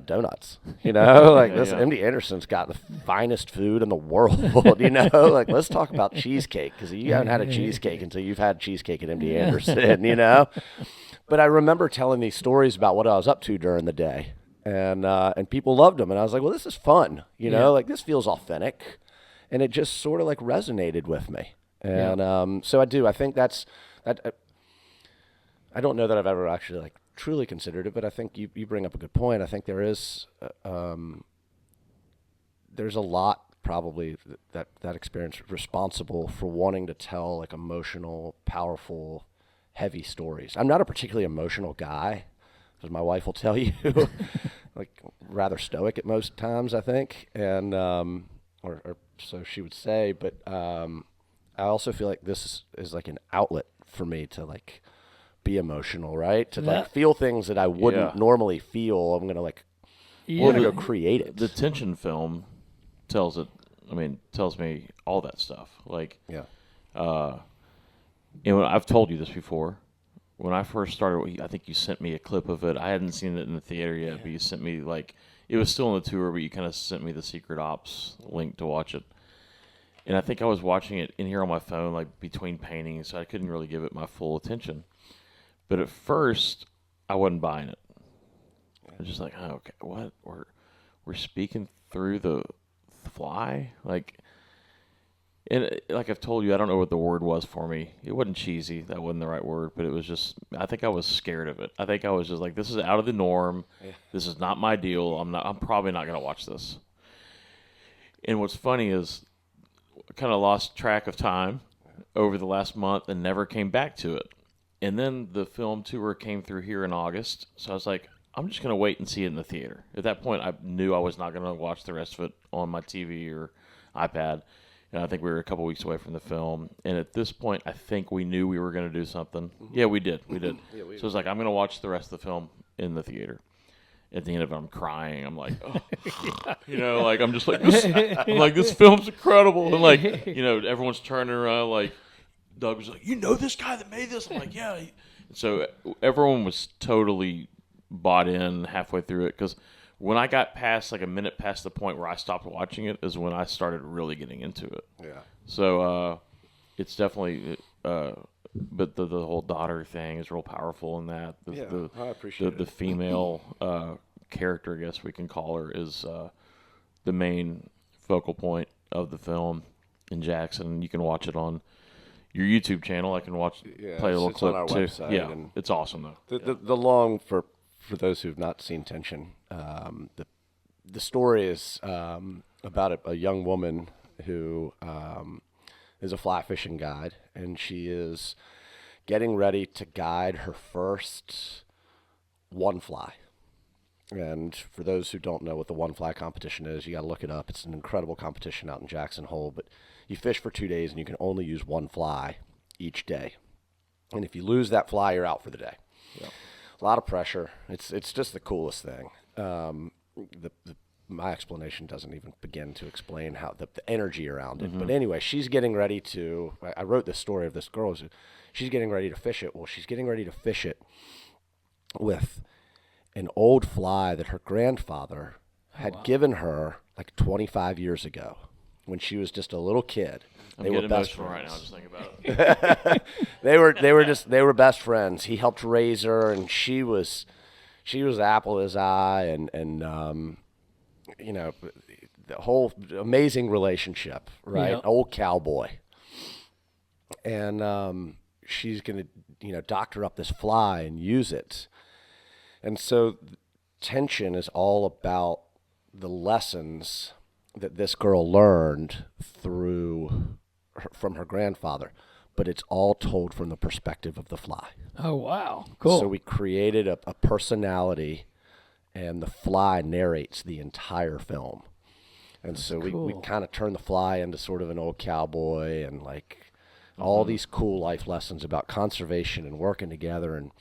donuts. You know, like Yeah, this yeah. MD Anderson's got the finest food in the world. You know, like let's talk about cheesecake, because you haven't had a cheesecake until you've had cheesecake at MD Anderson. You know, but I remember telling these stories about what I was up to during the day, and people loved them, and I was like, well, this is fun. You know, Yeah. like this feels authentic, and it just sort of like resonated with me, and so I do. I think that's that. I don't know that I've ever actually like truly considered it, but I think you bring up a good point. I think there's a lot probably that experience responsible for wanting to tell like emotional, powerful, heavy stories. I'm not a particularly emotional guy, as my wife will tell you, like rather stoic at most times, I think, and or so she would say. But I also feel like this is like an outlet for me to like be emotional, right? To like feel things that I wouldn't Yeah. normally feel. I'm gonna like Yeah. we're gonna go create it. The tension film tells me all that stuff. Like, Yeah. you know, I've told you this before. When I first started, I think you sent me a clip of it. I hadn't seen it in the theater yet, but you sent me like, it was still on the tour, but you kind of sent me the Secret Ops link to watch it. And I think I was watching it in here on my phone, like between paintings, so I couldn't really give it my full attention. But at first, I wasn't buying it. I was just like, oh, okay, what? We're speaking through the fly? Like, And like I've told you, I don't know what the word was for me. It wasn't cheesy. That wasn't the right word, but it was just, I think I was scared of it. I think I was just like, this is out of the norm. Yeah. This is not my deal. I'm probably not going to watch this. And what's funny is I kind of lost track of time over the last month and never came back to it. And then the film tour came through here in August. So I was like, I'm just going to wait and see it in the theater. At that point, I knew I was not going to watch the rest of it on my TV or iPad. And I think we were a couple weeks away from the film. And at this point, I think we knew we were going to do something. Yeah, we did. We did. So it was like, I'm going to watch the rest of the film in the theater. At the end of it, I'm crying. I'm like, oh. Like, I'm just like, this film's incredible. And, like, everyone's turning around. Like, Doug was like, this guy that made this? I'm like, yeah. And so everyone was totally bought in halfway through it because when I got past, like, a minute past the point where I stopped watching it is when I started really getting into it. Yeah. So it's definitely but the whole daughter thing is real powerful in that. I appreciate the female character, I guess we can call her, is the main focal point of the film in Jackson. You can watch it on your YouTube channel. I can play a little clip on our too. Website, yeah, it's awesome though. The long for those who've not seen Tension, the story is about a young woman who is a fly fishing guide, and she is getting ready to guide her first one fly. And for those who don't know what the one fly competition is, you got to look it up. It's an incredible competition out in Jackson Hole, but you fish for 2 days and you can only use one fly each day. And if you lose that fly, you're out for the day. Yeah. A lot of pressure. It's just the coolest thing. My explanation doesn't even begin to explain how the energy around it. Mm-hmm. But anyway, she's getting ready to. I wrote this story of this girl. She's getting ready to fish it. Well, she's getting ready to fish it with an old fly that her grandfather had given her like 25 years ago when she was just a little kid. They were best friends right now. Just think about it. they were best friends. He helped raise her, and she was the apple of his eye, and the whole amazing relationship, right? Yeah. Old cowboy, and she's gonna doctor up this fly and use it, and so Tension is all about the lessons that this girl learned from her grandfather, but it's all told from the perspective of the fly. Oh, wow. Cool. So we created a personality, and the fly narrates the entire film. And that's so cool. we kind of turn the fly into sort of an old cowboy and like all these cool life lessons about conservation and working together and,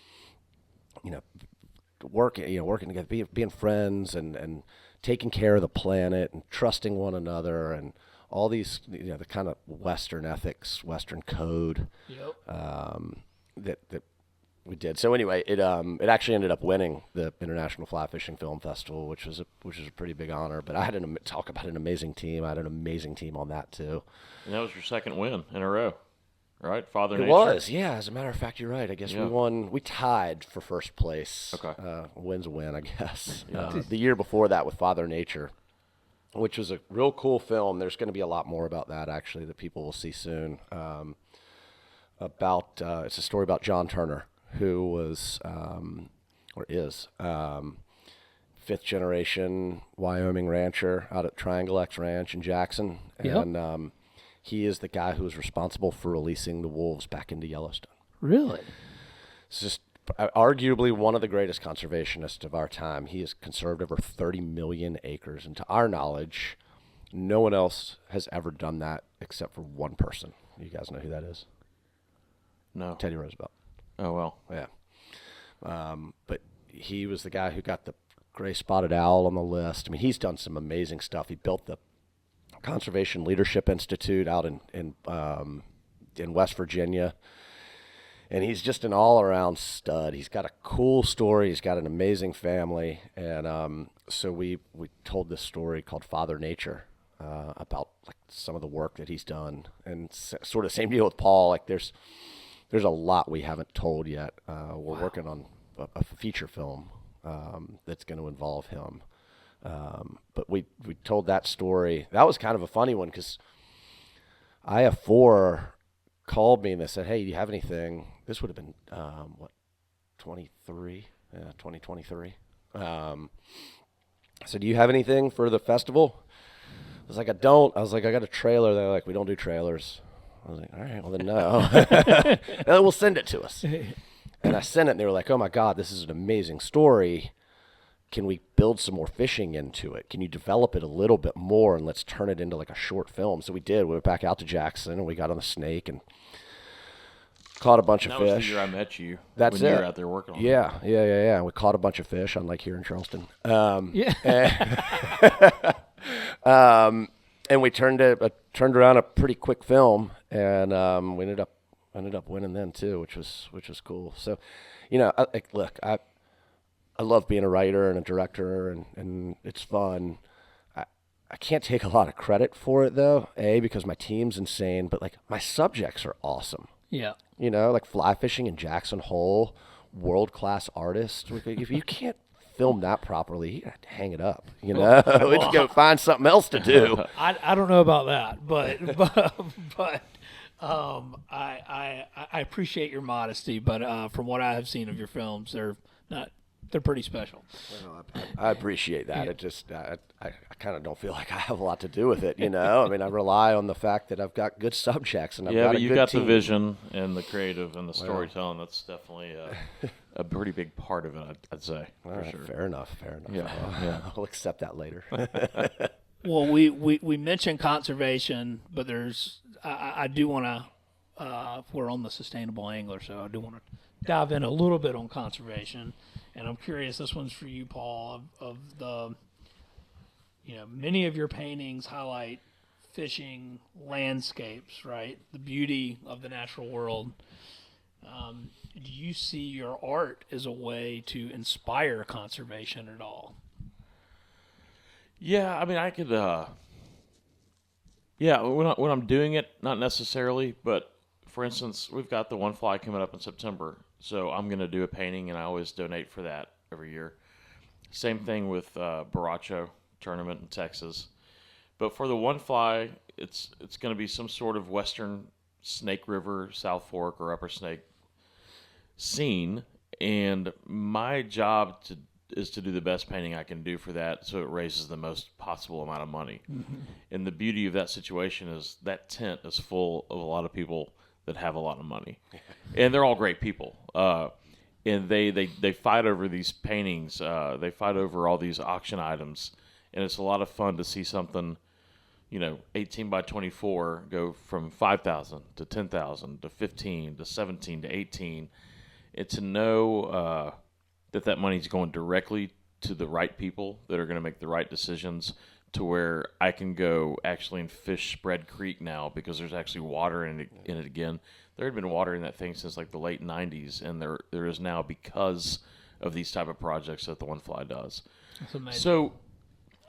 working together, being friends and taking care of the planet and trusting one another and all these, the kind of Western ethics, Western code, that we did. So anyway, it actually ended up winning the International Fly Fishing Film Festival, which was a pretty big honor. But I had talk about an amazing team. I had an amazing team on that too. And that was your second win in a row, right? Father Nature. It was, yeah. As a matter of fact, you're right. I guess we won. We tied for first place. Okay. A win's a win, I guess. The year before that with Father Nature, which was a real cool film. There's going to be a lot more about that, actually, that people will see soon. It's a story about John Turner, who was, or is, fifth generation Wyoming rancher out at Triangle X Ranch in Jackson. Yep. And he is the guy who was responsible for releasing the wolves back into Yellowstone. Really? It's just arguably one of the greatest conservationists of our time. He has conserved over 30 million acres. And to our knowledge, no one else has ever done that except for one person. You guys know who that is? No. Teddy Roosevelt. Oh, well. Yeah. But he was the guy who got the gray spotted owl on the list. I mean, he's done some amazing stuff. He built the Conservation Leadership Institute out in West Virginia. And he's just an all-around stud. He's got a cool story. He's got an amazing family. And so we told this story called Father Nature about like some of the work that he's done. And sort of same deal with Paul. Like there's a lot we haven't told yet. We're working on a feature film that's going to involve him. But we told that story. That was kind of a funny one because IF4 called me and they said, hey, do you have anything? This would have been, 2023. I said, do you have anything for the festival? I was like, I don't. I was like, I got a trailer. They're like, we don't do trailers. I was like, all right, well then no. Then we'll send it to us. And I sent it and they were like, oh my God, this is an amazing story. Can we build some more fishing into it? Can you develop it a little bit more and let's turn it into like a short film? So we did. We went back out to Jackson and we got on the snake and caught a bunch of fish. That was the year I met you. That's when it. you were out there working on it. Yeah. We caught a bunch of fish, unlike here in Charleston. And we turned around a pretty quick film, and we ended up winning then too, which was cool. So, I love being a writer and a director, and it's fun. I can't take a lot of credit for it though, because my team's insane, but like my subjects are awesome. Yeah. Like fly fishing in Jackson Hole, world-class artist. If you can't film that properly, you got to hang it up. We just go find something else to do. I don't know about that, but I appreciate your modesty. But from what I have seen of your films, they're pretty special. Well, I appreciate that. It just I kind of don't feel like I have a lot to do with it. I mean, I rely on the fact that I've got good subjects and I've got a you've good got team. the vision and the creative and the storytelling. That's definitely a pretty big part of it, I'd say. All for right, sure. fair enough. Yeah. I'll accept that later. Well, we mentioned conservation, but I do want to. We're on the sustainable angler, so I do want to dive in a little bit on conservation. And I'm curious, this one's for you, Paul, of the, many of your paintings highlight fishing landscapes, right? The beauty of the natural world. Do you see your art as a way to inspire conservation at all? Yeah, I mean, I could, when I'm doing it, not necessarily, but for instance, we've got the One Fly coming up in September. So I'm going to do a painting, and I always donate for that every year. Same thing with Baracho tournament in Texas. But for the One Fly, it's going to be some sort of Western Snake River, South Fork, or Upper Snake scene. And my job is to do the best painting I can do for that so it raises the most possible amount of money. Mm-hmm. And the beauty of that situation is that tent is full of a lot of people that have a lot of money, and they're all great people. And they fight over these paintings. They fight over all these auction items, and it's a lot of fun to see something, 18 by 24 go from 5,000 to 10,000 to 15 to 17 to 18, and to know that money's going directly to the right people that are going to make the right decisions. To where I can go actually and fish Spread Creek now because there's actually water in it again. There had been water in that thing since like the late 90s, and there is now because of these type of projects that the One Fly does. That's amazing. So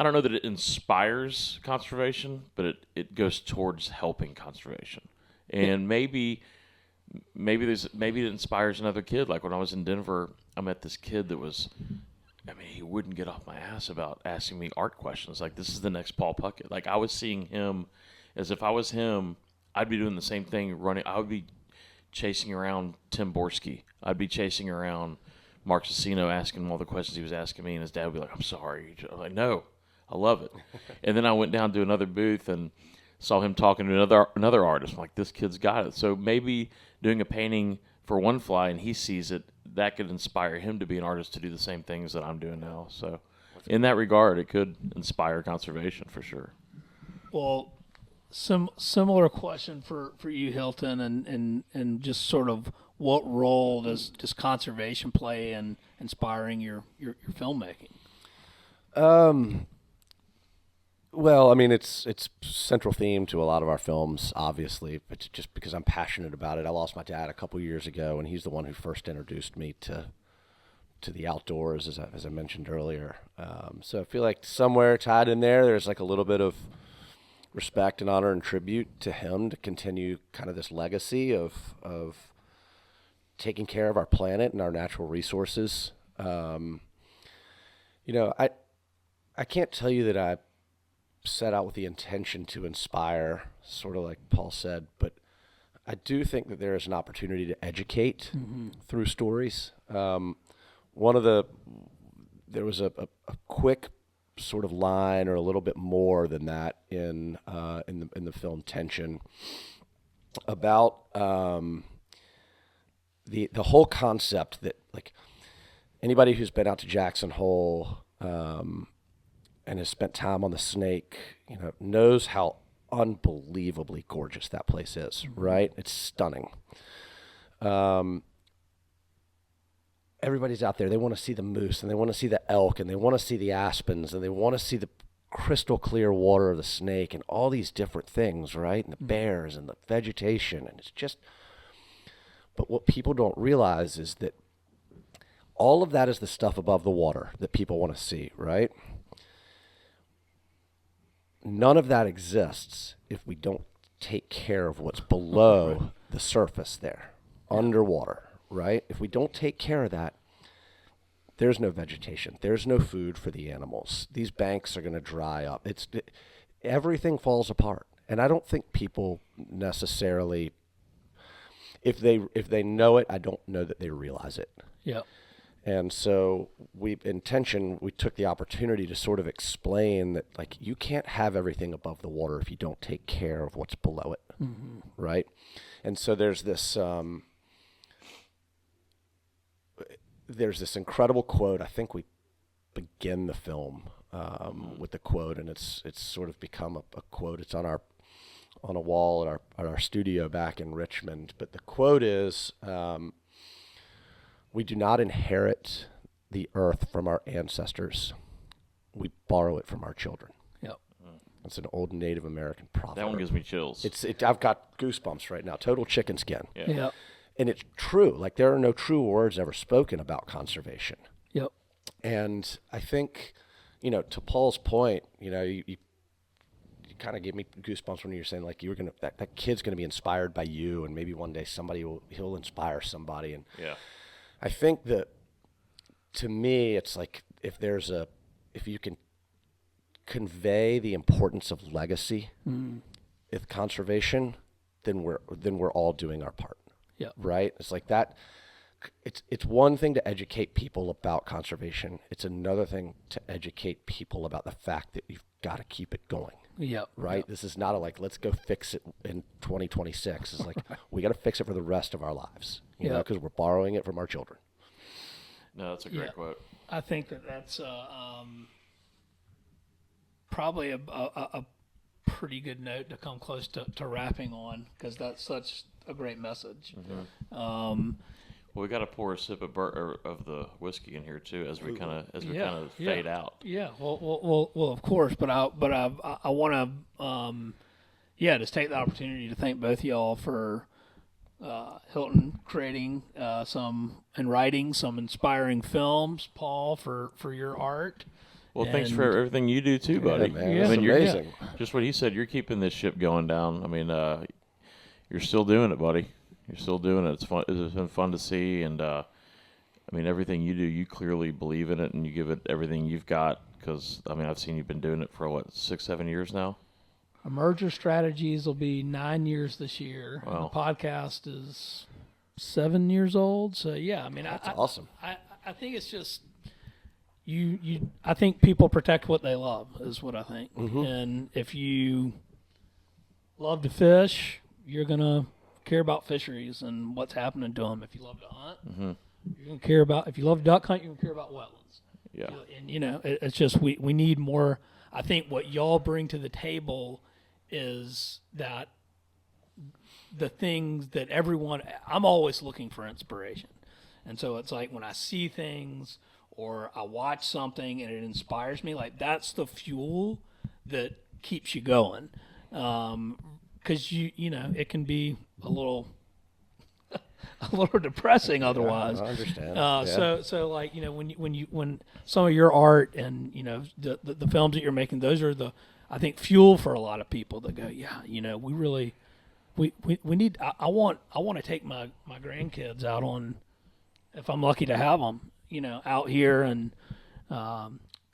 I don't know that it inspires conservation, but it goes towards helping conservation. And maybe it inspires another kid. Like when I was in Denver, I met this kid that was, he wouldn't get off my ass about asking me art questions. Like, this is the next Paul Puckett. Like, I was seeing him as if I was him, I'd be doing the same thing, running. I would be chasing around Tim Borski. I'd be chasing around Mark Cicino, asking him all the questions he was asking me, and his dad would be like, I'm sorry. I'm like, no, I love it. And then I went down to another booth and saw him talking to another artist. I'm like, this kid's got it. So maybe doing a painting for One Fly and he sees it, that could inspire him to be an artist to do the same things that I'm doing now. So in that regard, it could inspire conservation for sure. Well, similar question for you, Hilton, and just sort of what role does conservation play in inspiring your filmmaking? Well, I mean, it's central theme to a lot of our films, obviously, but just because I'm passionate about it. I lost my dad a couple years ago, and he's the one who first introduced me to the outdoors, as I mentioned earlier. So I feel like somewhere tied in there's like a little bit of respect and honor and tribute to him to continue kind of this legacy of taking care of our planet and our natural resources. I can't tell you that I set out with the intention to inspire, sort of like Paul said, but I do think that there is an opportunity to educate through stories. There was a quick sort of line, or a little bit more than that, in the film Tension, about the whole concept that, like, anybody who's been out to Jackson Hole and has spent time on the Snake, knows how unbelievably gorgeous that place is, right? It's stunning. Everybody's out there. They want to see the moose, and they want to see the elk, and they want to see the aspens, and they want to see the crystal clear water of the Snake, and all these different things, right? And the bears and the vegetation, and it's just. But what people don't realize is that all of that is the stuff above the water that people want to see, right? None of that exists if we don't take care of what's below the surface there, underwater, right? If we don't take care of that, there's no vegetation. There's no food for the animals. These banks are going to dry up. Everything falls apart. And I don't think people necessarily, if they know it, I don't know that they realize it. Yeah. And so in Tension, we took the opportunity to sort of explain that, like, you can't have everything above the water if you don't take care of what's below it, right? And so there's this incredible quote. I think we begin the film with the quote, and it's sort of become a quote. It's on a wall at our studio back in Richmond. But the quote is, "We do not inherit the earth from our ancestors. We borrow it from our children." Yep. It's an old Native American proverb. That one gives me chills. I've got goosebumps right now. Total chicken skin. Yeah. Yep. And it's true. Like, there are no true words ever spoken about conservation. Yep. And I think, to Paul's point, you kind of gave me goosebumps when you were saying, like, you were gonna that kid's gonna be inspired by you, and maybe one day he'll inspire somebody. And Yeah. I think that, to me, it's like, if you can convey the importance of legacy with conservation, then we're all doing our part. Yeah. Right? It's like that. It's one thing to educate people about conservation. It's another thing to educate people about the fact that you've got to keep it going. Yeah. Right? This is not let's go fix it in 2026. It's like, we got to fix it for the rest of our lives, because we're borrowing it from our children. No, that's a great quote. I think that's probably a pretty good note to come close to wrapping on, because that's such a great message. Well, we got to pour a sip of the whiskey in here too, as we kind of fade out. Yeah. Well, of course. But I want to, just take the opportunity to thank both of y'all for Hilton creating and writing some inspiring films. Paul, for your art. Well, thanks for everything you do too, buddy. Man, it's amazing. Just what he said. You're keeping this ship going down. I mean, you're still doing it, buddy. You're still doing it. It's fun. It's been fun to see, and I mean, everything you do, you clearly believe in it, and you give it everything you've got. Because I mean, I've seen you've been doing it for 6-7 years now. Emerger Strategies will be 9 years this year. Wow. And the podcast is 7 years old. So yeah, I mean, That's awesome. I think it's just I think people protect what they love, is what I think. And if you love to fish, you're gonna care about fisheries and what's happening to them. If you love to hunt, you're gonna care about. If you love duck hunt, you're gonna care about wetlands. Yeah. And it's just we need more. I think what y'all bring to the table is that the things that I'm always looking for inspiration. And so it's like, when I see things or I watch something and it inspires me, like, that's the fuel that keeps you going. 'Cause it can be a little depressing otherwise. I understand. So like, when some of your art and, the films that you're making, those are I think, fuel for a lot of people that go, we really, we need, I want to take my grandkids out on, if I'm lucky to have them, out here, and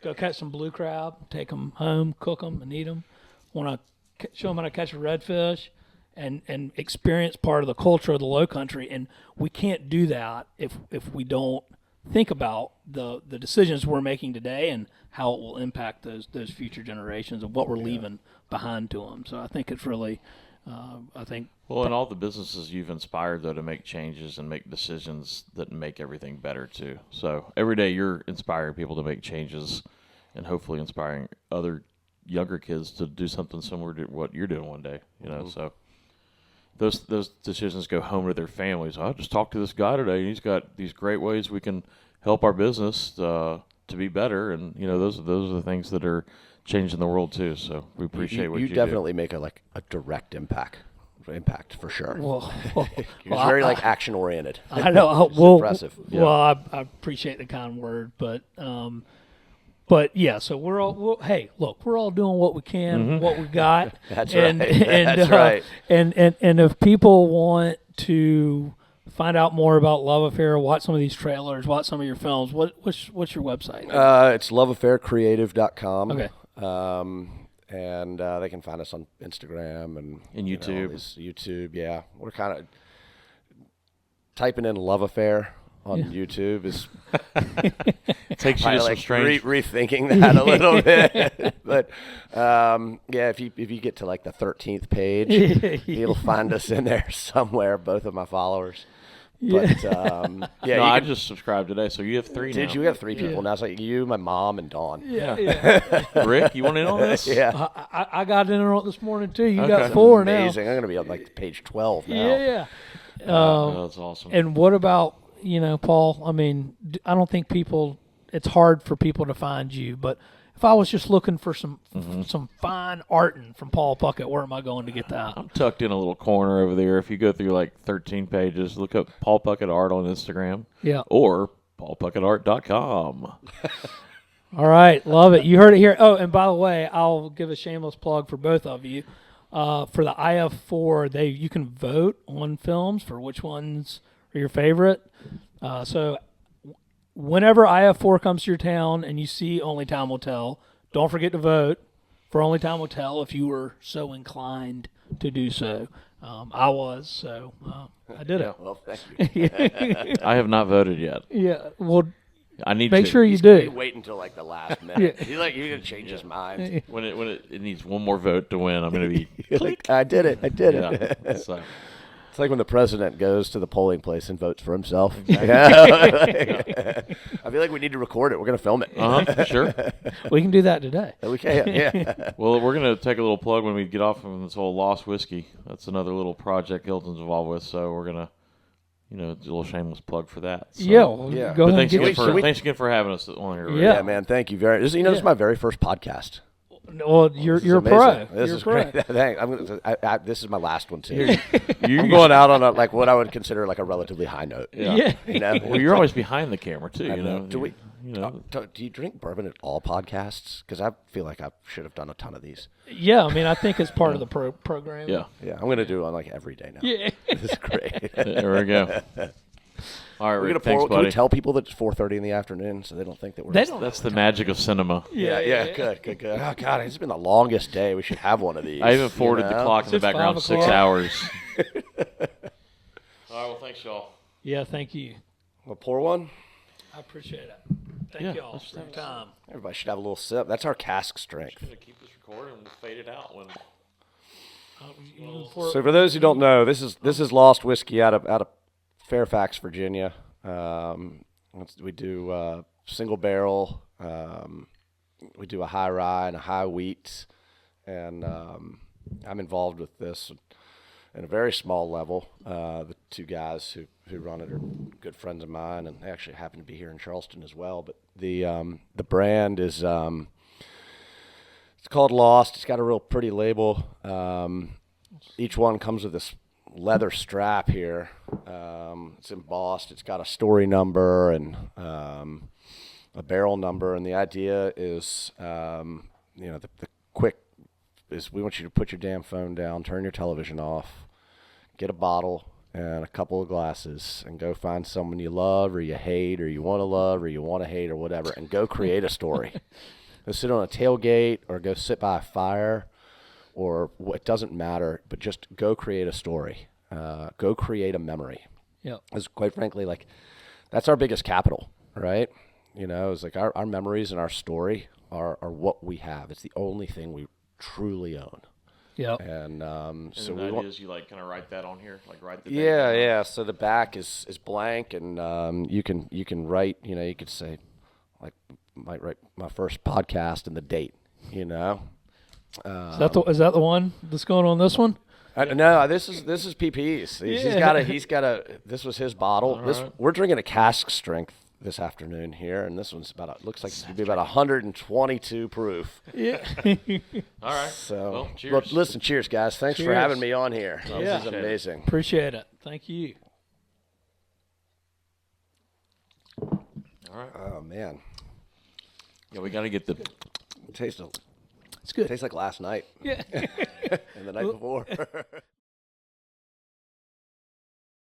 go catch some blue crab, take them home, cook them, and eat them. Want to show them how to catch a redfish, and experience part of the culture of the Low Country. And we can't do that if we don't think about the decisions we're making today and how it will impact those future generations and what we're leaving behind to them. So I think it's really, Well, and all the businesses you've inspired, though, to make changes and make decisions that make everything better, too. So every day you're inspiring people to make changes and hopefully inspiring other younger kids to do something similar to what you're doing one day, So those decisions go home to their families. I just talked to this guy today, and he's got these great ways we can help our business to be better, and those are the things that are changing the world too. So we appreciate what you do. You definitely make a direct impact for sure. well, You're very action oriented. I know. It's impressive. Well, I appreciate the kind word, but yeah. So we're all hey, look, we're all doing what we can, what we got. That's and, right. And, That's right. And if people want to find out more about Love Affair, watch some of these trailers, watch some of your films, what's your website? It's loveaffaircreative.com. Okay. And they can find us on Instagram and YouTube. YouTube, yeah. We're kind of typing in Love Affair on YouTube is takes you to some strange rethinking that a little bit. But yeah, if you get to the 13th page, you'll find us in there somewhere. Both of my followers. But yeah, I just subscribed today, so you have 3 now. Did you have 3 people now? It's you, my mom, and Dawn. Yeah. Rick, you want in on this? Yeah, I got in on it this morning too. You Okay. got 4 amazing. now. I'm gonna be on page 12 now. Yeah. That's awesome. And what about Paul? I mean, I don't think it's hard for people to find you, but if I was just looking for some fine arting from Paul Puckett, where am I going to get that? I'm tucked in a little corner over there. If you go through 13 pages, look up Paul Puckett Art on Instagram. Yeah. Or paulpuckettart.com. All right. Love it. You heard it here. Oh, and by the way, I'll give a shameless plug for both of you. For the IF4, you can vote on films for which ones are your favorite. So whenever IF4 comes to your town and you see Only Time Will Tell, don't forget to vote for Only Time Will Tell if you were so inclined to do so. I was, so I did it. Well, thank you. I have not voted yet. Yeah, well, I need make to. sure you He's do. wait until the last minute. He's you're gonna change his mind. When it needs one more vote to win, I'm going to be. I did it. Yeah. So. It's like when the president goes to the polling place and votes for himself. Exactly. I feel like we need to record it. We're going to film it. Sure. We can do that today. We can, yeah. Well, we're going to take a little plug when we get off from this whole Lost Whiskey. That's another little project Hilton's involved with, so we're going to, do a little shameless plug for that. So. Yeah, well, Yeah. go But ahead and thanks again for having us on here. Rick. Yeah. Yeah, man. Thank you very much. This is my very first podcast. Well, you're a Amazing. pro. This You're is a pro. great. Thanks. This is my last one too. I'm going out on what I would consider a relatively high note. Yeah. Well, you're always behind the camera too. Do you drink bourbon at all podcasts? Because I feel like I should have done a ton of these. Yeah, I mean, I think it's part of the program. Yeah. Yeah, I'm going to do it every day now. Yeah. This is great. There we go. All right, Rick, thanks, Can buddy. we tell people that it's 4:30 in the afternoon so they don't think that we're... That's the magic of cinema. Yeah. Good. Oh, God, it's been the longest day. We should have one of these. I even forwarded the clock in the It's background 5 6 o'clock. hours. All right, well, thanks, y'all. Yeah, thank you. We'll pour one. I appreciate it. Thank Yeah, y'all let's for your time. Everybody should have a little sip. That's our cask strength. I'm going to keep this recording and we'll fade it out when... So for those who don't know, this is Lost Whiskey out of Fairfax, Virginia. We do single barrel. We do a high rye and a high wheat, and I'm involved with this at a very small level. The two guys who run it are good friends of mine, and they actually happen to be here in Charleston as well. But the brand is it's called Lost. It's got a real pretty label. Each one comes with this leather strap here. It's embossed. It's got a story number and a barrel number. And the idea is, the quick is we want you to put your damn phone down, turn your television off, get a bottle, and a couple of glasses and go find someone you love or you hate or you want to love or you want to hate or whatever, and go create a story. Go sit on a tailgate or go sit by a fire, or it doesn't matter, but just go create a story. Go create a memory. Yeah. Because quite frankly, like, that's our biggest capital, right? You know, it's like our memories and our story are what we have. It's the only thing we truly own. Yeah. And so the we want. is you like kind of write that on here, like write the date Yeah, down. yeah. So the back is blank, and you can write. You know, you could say, like, might write my first podcast and the date. You know. Is that the one that's going on this one? No, this is PP's. He's got a. This was his bottle. We're drinking a cask strength this afternoon here, and this one's looks like it's gonna be about 122 proof. Yeah. All right. So, well, cheers. look, listen, cheers, guys. Thanks for Cheers. having me on here. Yeah. This is amazing. Appreciate it. Thank you. All right. Oh man, Yeah, we got to get the. it tastes It's good. like last night Yeah. and the night before.